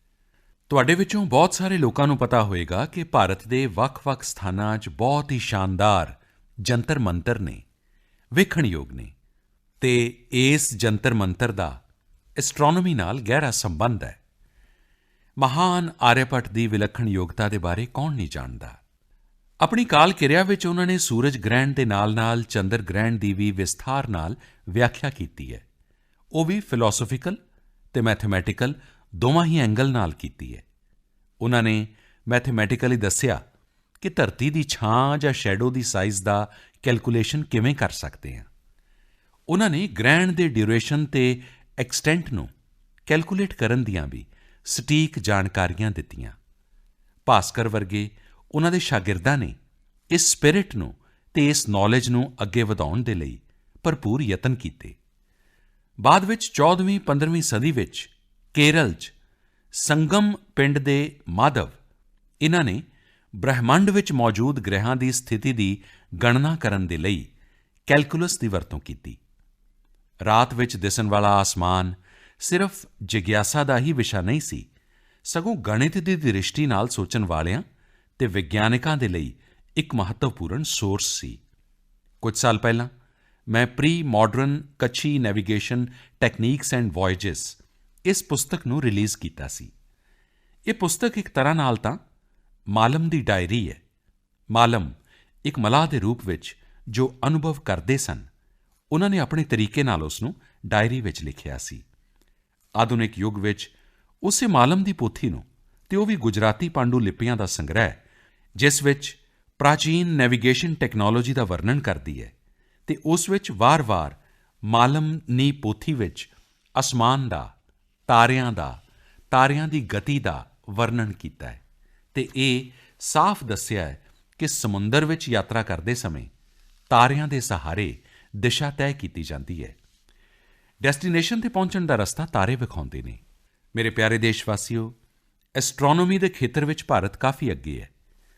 ਤੁਹਾਡੇ ਵਿੱਚੋਂ ਬਹੁਤ ਸਾਰੇ ਲੋਕਾਂ ਨੂੰ ਪਤਾ ਹੋਵੇਗਾ ਕਿ ਭਾਰਤ ਦੇ ਵੱਖ-ਵੱਖ ਸਥਾਨਾਂ 'ਚ ਬਹੁਤ ਹੀ ਸ਼ਾਨਦਾਰ ਜੰਤਰ ਮੰਤਰ ਨੇ, ਵੇਖਣਯੋਗ ਨੇ, ਅਤੇ ਇਸ ਜੰਤਰ ਮੰਤਰ ਦਾ ਐਸਟ੍ਰੋਨੋਮੀ ਨਾਲ ਗਹਿਰਾ ਸੰਬੰਧ ਹੈ। ਮਹਾਨ ਆਰਿਆਭੱਟ ਦੀ ਵਿਲੱਖਣ ਯੋਗਤਾ ਦੇ ਬਾਰੇ ਕੌਣ ਨਹੀਂ ਜਾਣਦਾ। ਆਪਣੀ ਕਾਲ ਕਿਰਿਆ ਵਿੱਚ ਉਹਨਾਂ ਨੇ ਸੂਰਜ ਗ੍ਰਹਿਣ ਦੇ ਨਾਲ-ਨਾਲ ਚੰਦਰ ਗ੍ਰਹਿਣ ਦੀ ਵੀ ਵਿਸਥਾਰ ਨਾਲ ਵਿਆਖਿਆ ਕੀਤੀ ਹੈ। ਉਹ ਵੀ ਫਿਲਾਸਫੀਕਲ ਅਤੇ ਮੈਥਮੈਟੀਕਲ ਦੋਵਾਂ ਹੀ ਐਂਗਲ ਨਾਲ ਕੀਤੀ ਹੈ। ਉਹਨਾਂ ਨੇ ਮੈਥਮੈਟੀਕਲੀ ਦੱਸਿਆ ਕਿ ਧਰਤੀ ਦੀ ਛਾਂ ਜਾਂ ਸ਼ੈਡੋ ਦੀ ਸਾਈਜ਼ ਦਾ ਕੈਲਕੂਲੇਸ਼ਨ ਕਿਵੇਂ ਕਰ ਸਕਦੇ ਹਾਂ। ਉਹਨਾਂ ਨੇ ਗ੍ਰਹਿਣ ਦੇ ਡਿਊਰੇਸ਼ਨ ਅਤੇ ਐਕਸਟੈਂਟ ਨੂੰ ਕੈਲਕੂਲੇਟ ਕਰਨ ਦੀਆਂ ਵੀ ਸਟੀਕ ਜਾਣਕਾਰੀਆਂ ਦਿੱਤੀਆਂ। ਭਾਸਕਰ ਵਰਗੇ ਉਹਨਾਂ ਦੇ ਸ਼ਾਗਿਰਦਾਂ ਨੇ ਇਸ ਸਪਿਰਿਟ ਨੂੰ ਅਤੇ ਇਸ ਨੌਲੇਜ ਨੂੰ ਅੱਗੇ ਵਧਾਉਣ ਦੇ ਲਈ ਭਰਪੂਰ ਯਤਨ ਕੀਤੇ। ਬਾਅਦ ਵਿੱਚ 14ਵੀਂ-15ਵੀਂ ਸਦੀ ਵਿੱਚ ਕੇਰਲ 'ਚ ਸੰਗਮ ਪਿੰਡ ਦੇ ਮਾਧਵ, ਇਹਨਾਂ ਨੇ ਬ੍ਰਹਿਮੰਡ ਵਿੱਚ ਮੌਜੂਦ ਗ੍ਰਹਿਆਂ ਦੀ ਸਥਿਤੀ ਦੀ ਗਣਨਾ ਕਰਨ ਦੇ ਲਈ ਕੈਲਕੂਲਸ ਦੀ ਵਰਤੋਂ ਕੀਤੀ। ਰਾਤ ਵਿੱਚ ਦਿਸਣ ਵਾਲਾ ਆਸਮਾਨ ਸਿਰਫ ਜਿਗਿਆਸਾ ਦਾ ਹੀ ਵਿਸ਼ਾ ਨਹੀਂ ਸੀ, ਸਗੋਂ ਗਣਿਤ ਦੀ ਦ੍ਰਿਸ਼ਟੀ ਨਾਲ ਸੋਚਣ ਵਾਲਿਆਂ ਅਤੇ ਵਿਗਿਆਨਕਾਂ ਦੇ ਲਈ ਇੱਕ ਮਹੱਤਵਪੂਰਨ ਸੋਰਸ ਸੀ। ਕੁਝ ਸਾਲ ਪਹਿਲਾਂ ਮੈਂ pre modern Kachchhi navigation techniques and voyages ਇਸ ਪੁਸਤਕ ਨੂੰ ਰਿਲੀਜ਼ ਕੀਤਾ ਸੀ। ਇਹ ਪੁਸਤਕ ਇੱਕ ਤਰ੍ਹਾਂ ਨਾਲ ਤਾਂ ਮਾਲਮ ਦੀ ਡਾਇਰੀ ਹੈ। ਮਾਲਮ ਇੱਕ ਮਲਾਹ ਦੇ ਰੂਪ ਵਿੱਚ ਜੋ ਅਨੁਭਵ ਕਰਦੇ ਸਨ, ਉਹਨਾਂ ਨੇ ਆਪਣੇ ਤਰੀਕੇ ਨਾਲ ਉਸ ਨੂੰ ਡਾਇਰੀ ਵਿੱਚ ਲਿਖਿਆ ਸੀ। ਆਧੁਨਿਕ ਯੁੱਗ ਵਿੱਚ ਉਸੇ ਮਾਲਮ ਦੀ ਪੋਥੀ ਨੂੰ, ਅਤੇ ਉਹ ਵੀ ਗੁਜਰਾਤੀ ਪਾਂਡੂ ਲਿਪੀਆਂ ਦਾ ਸੰਗ੍ਰਹਿ, ਜਿਸ ਵਿੱਚ ਪ੍ਰਾਚੀਨ ਨੈਵੀਗੇਸ਼ਨ ਟੈਕਨੋਲੋਜੀ ਦਾ ਵਰਣਨ ਕਰਦੀ ਹੈ, ਅਤੇ ਉਸ ਵਿੱਚ ਵਾਰ-ਵਾਰ ਮਾਲਮ ਨੀ ਪੋਥੀ ਵਿੱਚ ਅਸਮਾਨ ਦਾ, ਤਾਰਿਆਂ ਦਾ, ਤਾਰਿਆਂ ਦੀ ਗਤੀ ਦਾ ਵਰਣਨ ਕੀਤਾ ਹੈ ਅਤੇ ਇਹ ਸਾਫ਼ ਦੱਸਿਆ ਹੈ ਕਿ ਸਮੁੰਦਰ ਵਿੱਚ ਯਾਤਰਾ ਕਰਦੇ ਸਮੇਂ ਤਾਰਿਆਂ ਦੇ ਸਹਾਰੇ ਦਿਸ਼ਾ ਤੈਅ ਕੀਤੀ ਜਾਂਦੀ ਹੈ। ਡੈਸਟੀਨੇਸ਼ਨ 'ਤੇ ਪਹੁੰਚਣ ਦਾ ਰਸਤਾ ਤਾਰੇ ਵਿਖਾਉਂਦੇ ਨੇ। ਮੇਰੇ ਪਿਆਰੇ ਦੇਸ਼ਵਾਸੀਓ, ਐਸਟ੍ਰੋਨੋਮੀ ਦੇ ਖੇਤਰ ਵਿੱਚ ਭਾਰਤ ਕਾਫੀ ਅੱਗੇ ਹੈ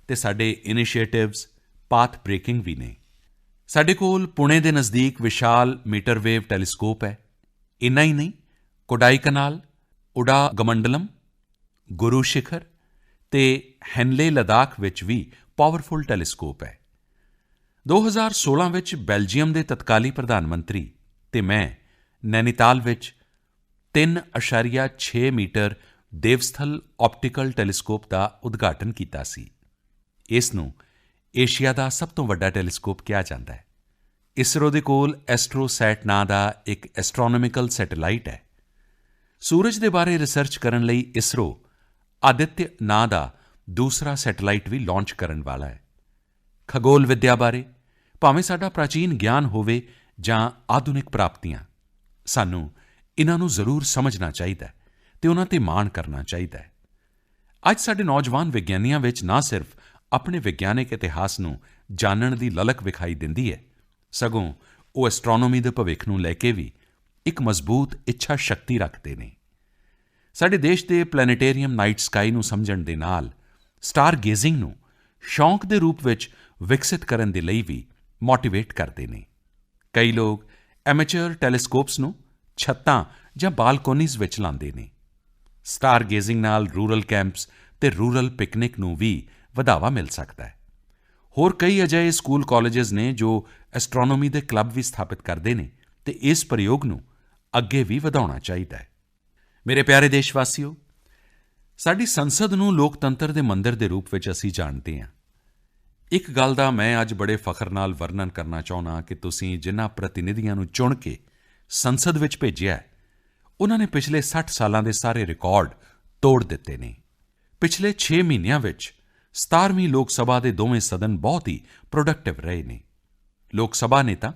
ਅਤੇ ਸਾਡੇ ਇਨੀਸ਼ੀਏਟਿਵਸ ਪਾਥ ਬ੍ਰੇਕਿੰਗ ਵੀ ਨੇ। ਸਾਡੇ ਕੋਲ ਪੁਣੇ ਦੇ ਨਜ਼ਦੀਕ ਵਿਸ਼ਾਲ ਮੀਟਰਵੇਵ ਟੈਲੀਸਕੋਪ ਹੈ। ਇੰਨਾ ਹੀ ਨਹੀਂ, ਕੋਡਾਈਕਨਾਲ, ਉਡਾਗਮੰਡਲਮ, ਗੁਰੂ ਸ਼ਿਖਰ ਅਤੇ ਹੈਨਲੇ, ਲੱਦਾਖ ਵਿੱਚ ਵੀ ਪਾਵਰਫੁਲ ਟੈਲੀਸਕੋਪ ਹੈ। 2016 ਵਿੱਚ ਬੈਲਜੀਅਮ ਦੇ ਤਤਕਾਲੀ ਪ੍ਰਧਾਨ ਮੰਤਰੀ ਤੇ ਮੈਂ ਨੈਨੀਤਾਲ ਵਿੱਚ 3.6 ਮੀਟਰ ਦੇਵਸਥਲ ਆਪਟੀਕਲ ਟੈਲੀਸਕੋਪ ਦਾ ਉਦਘਾਟਨ ਕੀਤਾ ਸੀ। ਇਸ ਨੂੰ ਏਸ਼ੀਆ ਦਾ ਸਭ ਤੋਂ ਵੱਡਾ ਟੈਲੀਸਕੋਪ ਕਿਹਾ ਜਾਂਦਾ ਹੈ। ਇਸਰੋ ਦੇ ਕੋਲ ਐਸਟ੍ਰੋਸੈਟ ਨਾਂ ਦਾ ਇੱਕ ਐਸਟ੍ਰੋਨੋਮਿਕਲ ਸੈਟੇਲਾਈਟ ਹੈ। ਸੂਰਜ ਦੇ ਬਾਰੇ ਰਿਸਰਚ ਕਰਨ ਲਈ ਇਸਰੋ ਆਦਿਤਯ ਨਾਂ ਦਾ ਦੂਸਰਾ ਸੈਟੇਲਾਈਟ ਵੀ ਲਾਂਚ ਕਰਨ ਵਾਲਾ ਹੈ। ਖਗੋਲ ਵਿੱਦਿਆ ਬਾਰੇ ਭਾਵੇਂ ਸਾਡਾ ਪ੍ਰਾਚੀਨ ਗਿਆਨ ਹੋਵੇ ਜਾਂ ਆਧੁਨਿਕ ਪ੍ਰਾਪਤੀਆਂ, ਸਾਨੂੰ ਇਨ੍ਹਾਂ ਨੂੰ ਜ਼ਰੂਰ ਸਮਝਣਾ ਚਾਹੀਦਾ ਹੈ ਅਤੇ ਉਨ੍ਹਾਂ 'ਤੇ ਮਾਣ ਕਰਨਾ ਚਾਹੀਦਾ ਹੈ। ਅੱਜ ਸਾਡੇ ਨੌਜਵਾਨ ਵਿਗਿਆਨੀਆਂ ਵਿੱਚ ਨਾ ਸਿਰਫ ਆਪਣੇ ਵਿਗਿਆਨਕ ਇਤਿਹਾਸ ਨੂੰ ਜਾਣਨ ਦੀ ਲਲਕ ਵਿਖਾਈ ਦਿੰਦੀ ਹੈ, ਸਗੋਂ ਉਹ ਐਸਟ੍ਰੋਨੋਮੀ ਦੇ ਭਵਿੱਖ ਨੂੰ ਲੈ ਕੇ ਵੀ ਇੱਕ ਮਜ਼ਬੂਤ ਇੱਛਾ ਸ਼ਕਤੀ ਰੱਖਦੇ ਨੇ। ਸਾਡੇ ਦੇਸ਼ ਦੇ ਪਲੈਨੇਟੇਰੀਅਮ ਨਾਈਟ ਸਕਾਈ ਨੂੰ ਸਮਝਣ ਦੇ ਨਾਲ ਸਟਾਰ ਗੇਜ਼ਿੰਗ ਨੂੰ ਸ਼ੌਂਕ ਦੇ ਰੂਪ ਵਿੱਚ ਵਿਕਸਿਤ ਕਰਨ ਦੇ ਲਈ ਵੀ ਮੋਟੀਵੇਟ ਕਰਦੇ ਨੇ। ਕਈ ਲੋਕ ਐਮੇਚਰ ਟੈਲੀਸਕੋਪਸ ਨੂੰ ਛੱਤਾਂ ਜਾਂ ਬਾਲਕੋਨੀਜ਼ ਵਿੱਚ ਲਾਉਂਦੇ ਨੇ। ਸਟਾਰ ਗੇਜ਼ਿੰਗ ਨਾਲ ਰੂਰਲ ਕੈਂਪਸ ਅਤੇ ਰੂਰਲ ਪਿਕਨਿਕ ਨੂੰ ਵੀ ਵਧਾਵਾ ਮਿਲ ਸਕਦਾ ਹੈ। ਹੋਰ ਕਈ ਅਜਿਹੇ ਸਕੂਲ ਕਾਲਜਿਜ਼ ਨੇ ਜੋ ਐਸਟ੍ਰੋਨੋਮੀ ਦੇ ਕਲੱਬ ਵੀ ਸਥਾਪਿਤ ਕਰਦੇ ਨੇ ਅਤੇ ਇਸ ਪ੍ਰਯੋਗ ਨੂੰ ਅੱਗੇ ਵੀ ਵਧਾਉਣਾ ਚਾਹੀਦਾ ਹੈ। ਮੇਰੇ ਪਿਆਰੇ ਦੇਸ਼ਵਾਸੀਓ, ਸਾਡੀ ਸੰਸਦ ਨੂੰ ਲੋਕਤੰਤਰ ਦੇ ਮੰਦਿਰ ਦੇ ਰੂਪ ਵਿੱਚ ਅਸੀਂ ਜਾਣਦੇ ਹਾਂ। ਇੱਕ ਗੱਲ ਦਾ ਮੈਂ ਅੱਜ ਬੜੇ ਫਖਰ ਨਾਲ ਵਰਣਨ ਕਰਨਾ ਚਾਹੁੰਦਾ ਕਿ ਤੁਸੀਂ ਜਿਨ੍ਹਾਂ ਪ੍ਰਤੀਨਿਧੀਆਂ ਨੂੰ ਚੁਣ ਕੇ ਸੰਸਦ ਵਿੱਚ ਭੇਜਿਆ ਹੈ, ਉਨ੍ਹਾਂ ਨੇ ਪਿਛਲੇ 60 ਸਾਲਾਂ ਦੇ ਸਾਰੇ ਰਿਕਾਰਡ ਤੋੜ ਦਿੱਤੇ ਨੇ। ਪਿਛਲੇ 6 ਮਹੀਨਿਆਂ ਵਿੱਚ 17ਵੀਂ ਲੋਕ ਸਭਾ ਦੇ ਦੋਵੇਂ ਸਦਨ ਬਹੁਤ ਹੀ ਪ੍ਰੋਡਕਟਿਵ ਰਹੇ ਨੇ। ਲੋਕ ਸਭਾ ਨੇ ਤਾਂ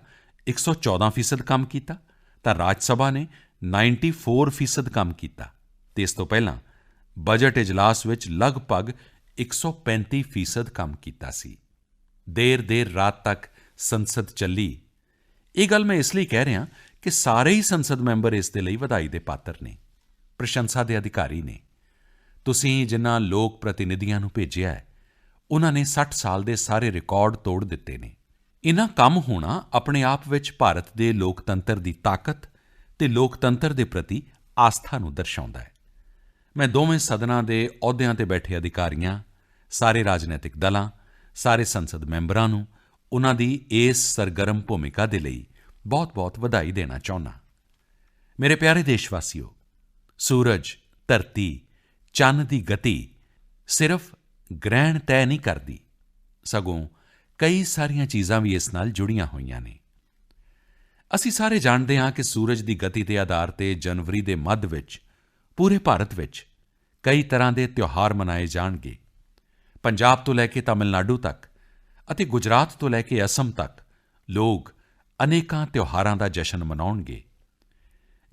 114% ਕੰਮ ਕੀਤਾ ਤਾਂ ਰਾਜ ਸਭਾ ਨੇ 94% ਕੰਮ ਕੀਤਾ ਅਤੇ ਇਸ ਤੋਂ ਪਹਿਲਾਂ ਬਜਟ ਇਜਲਾਸ ਵਿੱਚ ਲਗਭਗ 135% ਕੰਮ ਕੀਤਾ ਸੀ। ਦੇਰ ਰਾਤ ਤੱਕ ਸੰਸਦ ਚੱਲੀ। ਇਹ ਗੱਲ ਮੈਂ ਇਸ ਲਈ ਕਹਿ ਰਿਹਾ ਕਿ ਸਾਰੇ ਹੀ ਸੰਸਦ ਮੈਂਬਰ ਇਸ ਦੇ ਲਈ ਵਧਾਈ ਦੇ ਪਾਤਰ ਨੇ, ਪ੍ਰਸ਼ੰਸਾ ਦੇ ਅਧਿਕਾਰੀ ਨੇ। ਤੁਸੀਂ ਜਿਨ੍ਹਾਂ ਲੋਕ ਪ੍ਰਤੀਨਿਧੀਆਂ ਨੂੰ ਭੇਜਿਆ ਹੈ, ਉਨ੍ਹਾਂ ਨੇ 60 ਸਾਲ ਦੇ ਸਾਰੇ ਰਿਕਾਰਡ ਤੋੜ ਦਿੱਤੇ ਨੇ। ਇਨ੍ਹਾਂ ਕੰਮ ਹੋਣਾ ਆਪਣੇ ਆਪ ਵਿੱਚ ਭਾਰਤ ਦੇ ਲੋਕਤੰਤਰ ਦੀ ਤਾਕਤ ਅਤੇ ਲੋਕਤੰਤਰ ਦੇ ਪ੍ਰਤੀ ਆਸਥਾ ਨੂੰ ਦਰਸਾਉਂਦਾ ਹੈ। ਮੈਂ ਦੋਵੇਂ ਸਦਨਾਂ ਦੇ ਅਹੁਦਿਆਂ 'ਤੇ ਬੈਠੇ ਅਧਿਕਾਰੀਆਂ, ਸਾਰੇ ਰਾਜਨੀਤਿਕ ਦਲਾਂ, ਸਾਰੇ ਸੰਸਦ ਮੈਂਬਰਾਂ ਨੂੰ ਉਨ੍ਹਾਂ ਦੀ ਇਸ ਸਰਗਰਮ ਭੂਮਿਕਾ ਦੇ ਲਈ ਬਹੁਤ-ਬਹੁਤ ਵਧਾਈ ਦੇਣਾ ਚਾਹੁੰਦਾ। ਮੇਰੇ ਪਿਆਰੇ ਦੇਸ਼ਵਾਸੀਓ, ਸੂਰਜ, ਧਰਤੀ, ਚੰਨ ਦੀ ਗਤੀ ਸਿਰਫ ਗ੍ਰਹਿਣ ਤੈਅ ਨਹੀਂ ਕਰਦੀ, ਸਗੋਂ ਕਈ ਸਾਰੀਆਂ ਚੀਜ਼ਾਂ ਵੀ ਇਸ ਨਾਲ ਜੁੜੀਆਂ ਹੋਈਆਂ ਨੇ। ਅਸੀਂ ਸਾਰੇ ਜਾਣਦੇ ਹਾਂ ਕਿ ਸੂਰਜ ਦੀ ਗਤੀ ਦੇ ਆਧਾਰ 'ਤੇ ਜਨਵਰੀ ਦੇ ਮੱਧ ਵਿੱਚ ਪੂਰੇ ਭਾਰਤ ਵਿੱਚ ਕਈ ਤਰ੍ਹਾਂ ਦੇ ਤਿਉਹਾਰ ਮਨਾਏ ਜਾਣਗੇ। ਪੰਜਾਬ ਤੋਂ ਲੈ ਕੇ ਤਮਿਲਨਾਡੂ ਤੱਕ ਅਤੇ ਗੁਜਰਾਤ ਤੋਂ ਲੈ ਕੇ ਅਸਮ ਤੱਕ ਲੋਕ ਅਨੇਕਾਂ ਤਿਉਹਾਰਾਂ ਦਾ ਜਸ਼ਨ ਮਨਾਉਣਗੇ।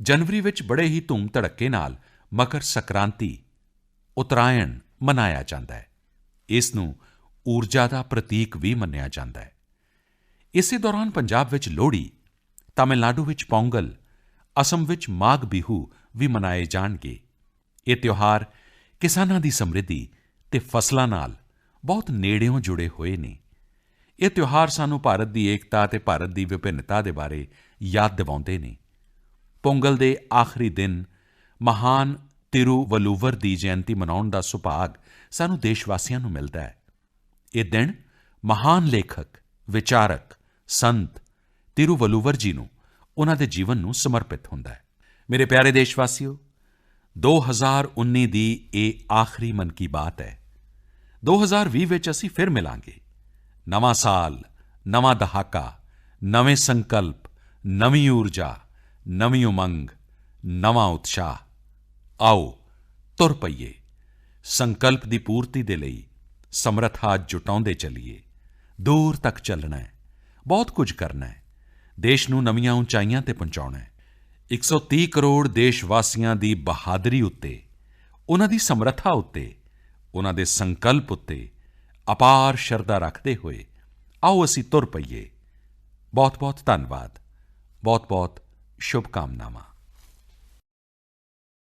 ਜਨਵਰੀ ਵਿੱਚ ਬੜੇ ਹੀ ਧੂਮ ਧੜੱਕੇ ਨਾਲ ਮਕਰ ਸੰਕ੍ਰਾਂਤੀ, ਉੱਤਰਾਇਣ ਮਨਾਇਆ ਜਾਂਦਾ ਹੈ। ਇਸ ਨੂੰ ਊਰਜਾ ਦਾ ਪ੍ਰਤੀਕ ਵੀ ਮੰਨਿਆ ਜਾਂਦਾ ਹੈ। ਇਸੇ ਦੌਰਾਨ ਪੰਜਾਬ ਵਿੱਚ ਲੋਹੜੀ, ਤਮਿਲਨਾਡੂ ਵਿੱਚ ਪੋਂਗਲ, ਅਸਮ ਵਿੱਚ ਮਾਘ ਬਿਹੂ ਵੀ ਮਨਾਏ ਜਾਣਗੇ। ਇਹ ਤਿਉਹਾਰ ਕਿਸਾਨਾਂ ਦੀ ਸਮਰਿੱਧੀ ਅਤੇ ਫਸਲਾਂ ਨਾਲ ਬਹੁਤ ਨੇੜਿਓਂ ਜੁੜੇ ਹੋਏ ਨੇ। ਇਹ ਤਿਉਹਾਰ ਸਾਨੂੰ ਭਾਰਤ ਦੀ ਏਕਤਾ ਅਤੇ ਭਾਰਤ ਦੀ ਵਿਭਿੰਨਤਾ ਦੇ ਬਾਰੇ ਯਾਦ ਦਿਵਾਉਂਦੇ ਨੇ। ਪੋਂਗਲ ਦੇ ਆਖਰੀ ਦਿਨ ਮਹਾਨ ਤਿਰੂਵਲੁਵਰ ਦੀ ਜਯੰਤੀ ਮਨਾਉਣ ਦਾ ਸੁਭਾਗ ਸਾਨੂੰ ਦੇਸ਼ਵਾਸੀਆਂ ਨੂੰ ਮਿਲਦਾ ਹੈ। ਇਹ ਦਿਨ ਮਹਾਨ ਲੇਖਕ, ਵਿਚਾਰਕ, ਸੰਤ ਤਿਰੂਵਲੁਵਰ ਜੀ ਨੂੰ ਉਨ੍ਹਾਂ ਦੇ ਜੀਵਨ ਨੂੰ ਸਮਰਪਿਤ ਹੁੰਦਾ ਹੈ। ਮੇਰੇ ਪਿਆਰੇ ਦੇਸ਼ਵਾਸੀਓ, 2019 ਦੀ ਇਹ ਆਖਰੀ ਮਨ ਕੀ ਬਾਤ ਹੈ। 2020 ਵਿੱਚ ਅਸੀਂ ਫਿਰ ਮਿਲਾਂਗੇ। ਨਵਾਂ ਸਾਲ, ਨਵਾਂ ਦਹਾਕਾ, ਨਵੇਂ ਸੰਕਲਪ, ਨਵੀਂ ਊਰਜਾ, ਨਵੀਂ ਉਮੰਗ, ਨਵਾਂ ਉਤਸ਼ਾਹ। ਆਓ ਤੁਰ ਪਈਏ। ਸੰਕਲਪ ਦੀ ਪੂਰਤੀ ਦੇ ਲਈ ਸਮਰੱਥਾ ਜੁਟਾਉਂਦੇ ਚੱਲੀਏ। ਦੂਰ ਤੱਕ ਚੱਲਣਾ ਹੈ, ਬਹੁਤ ਕੁਝ ਕਰਨਾ ਹੈ, ਦੇਸ਼ ਨੂੰ ਨਵੀਆਂ ਉਚਾਈਆਂ 'ਤੇ ਪਹੁੰਚਾਉਣਾ ਹੈ। 130 ਕਰੋੜ ਦੇਸ਼ ਵਾਸੀਆਂ ਦੀ ਬਹਾਦਰੀ ਉੱਤੇ, ਉਨ੍ਹਾਂ ਦੀ ਸਮਰੱਥਾ ਉੱਤੇ, ਉਨ੍ਹਾਂ ਦੇ ਸੰਕਲਪ ਉੱਤੇ ਅਪਾਰ ਸ਼ਰਧਾ ਰੱਖਦੇ ਹੋਏ ਆਓ ਅਸੀਂ ਤੁਰ ਪਈਏ। ਬਹੁਤ-ਬਹੁਤ ਧੰਨਵਾਦ, ਬਹੁਤ-ਬਹੁਤ ਸ਼ੁਭਕਾਮਨਾਵਾਂ।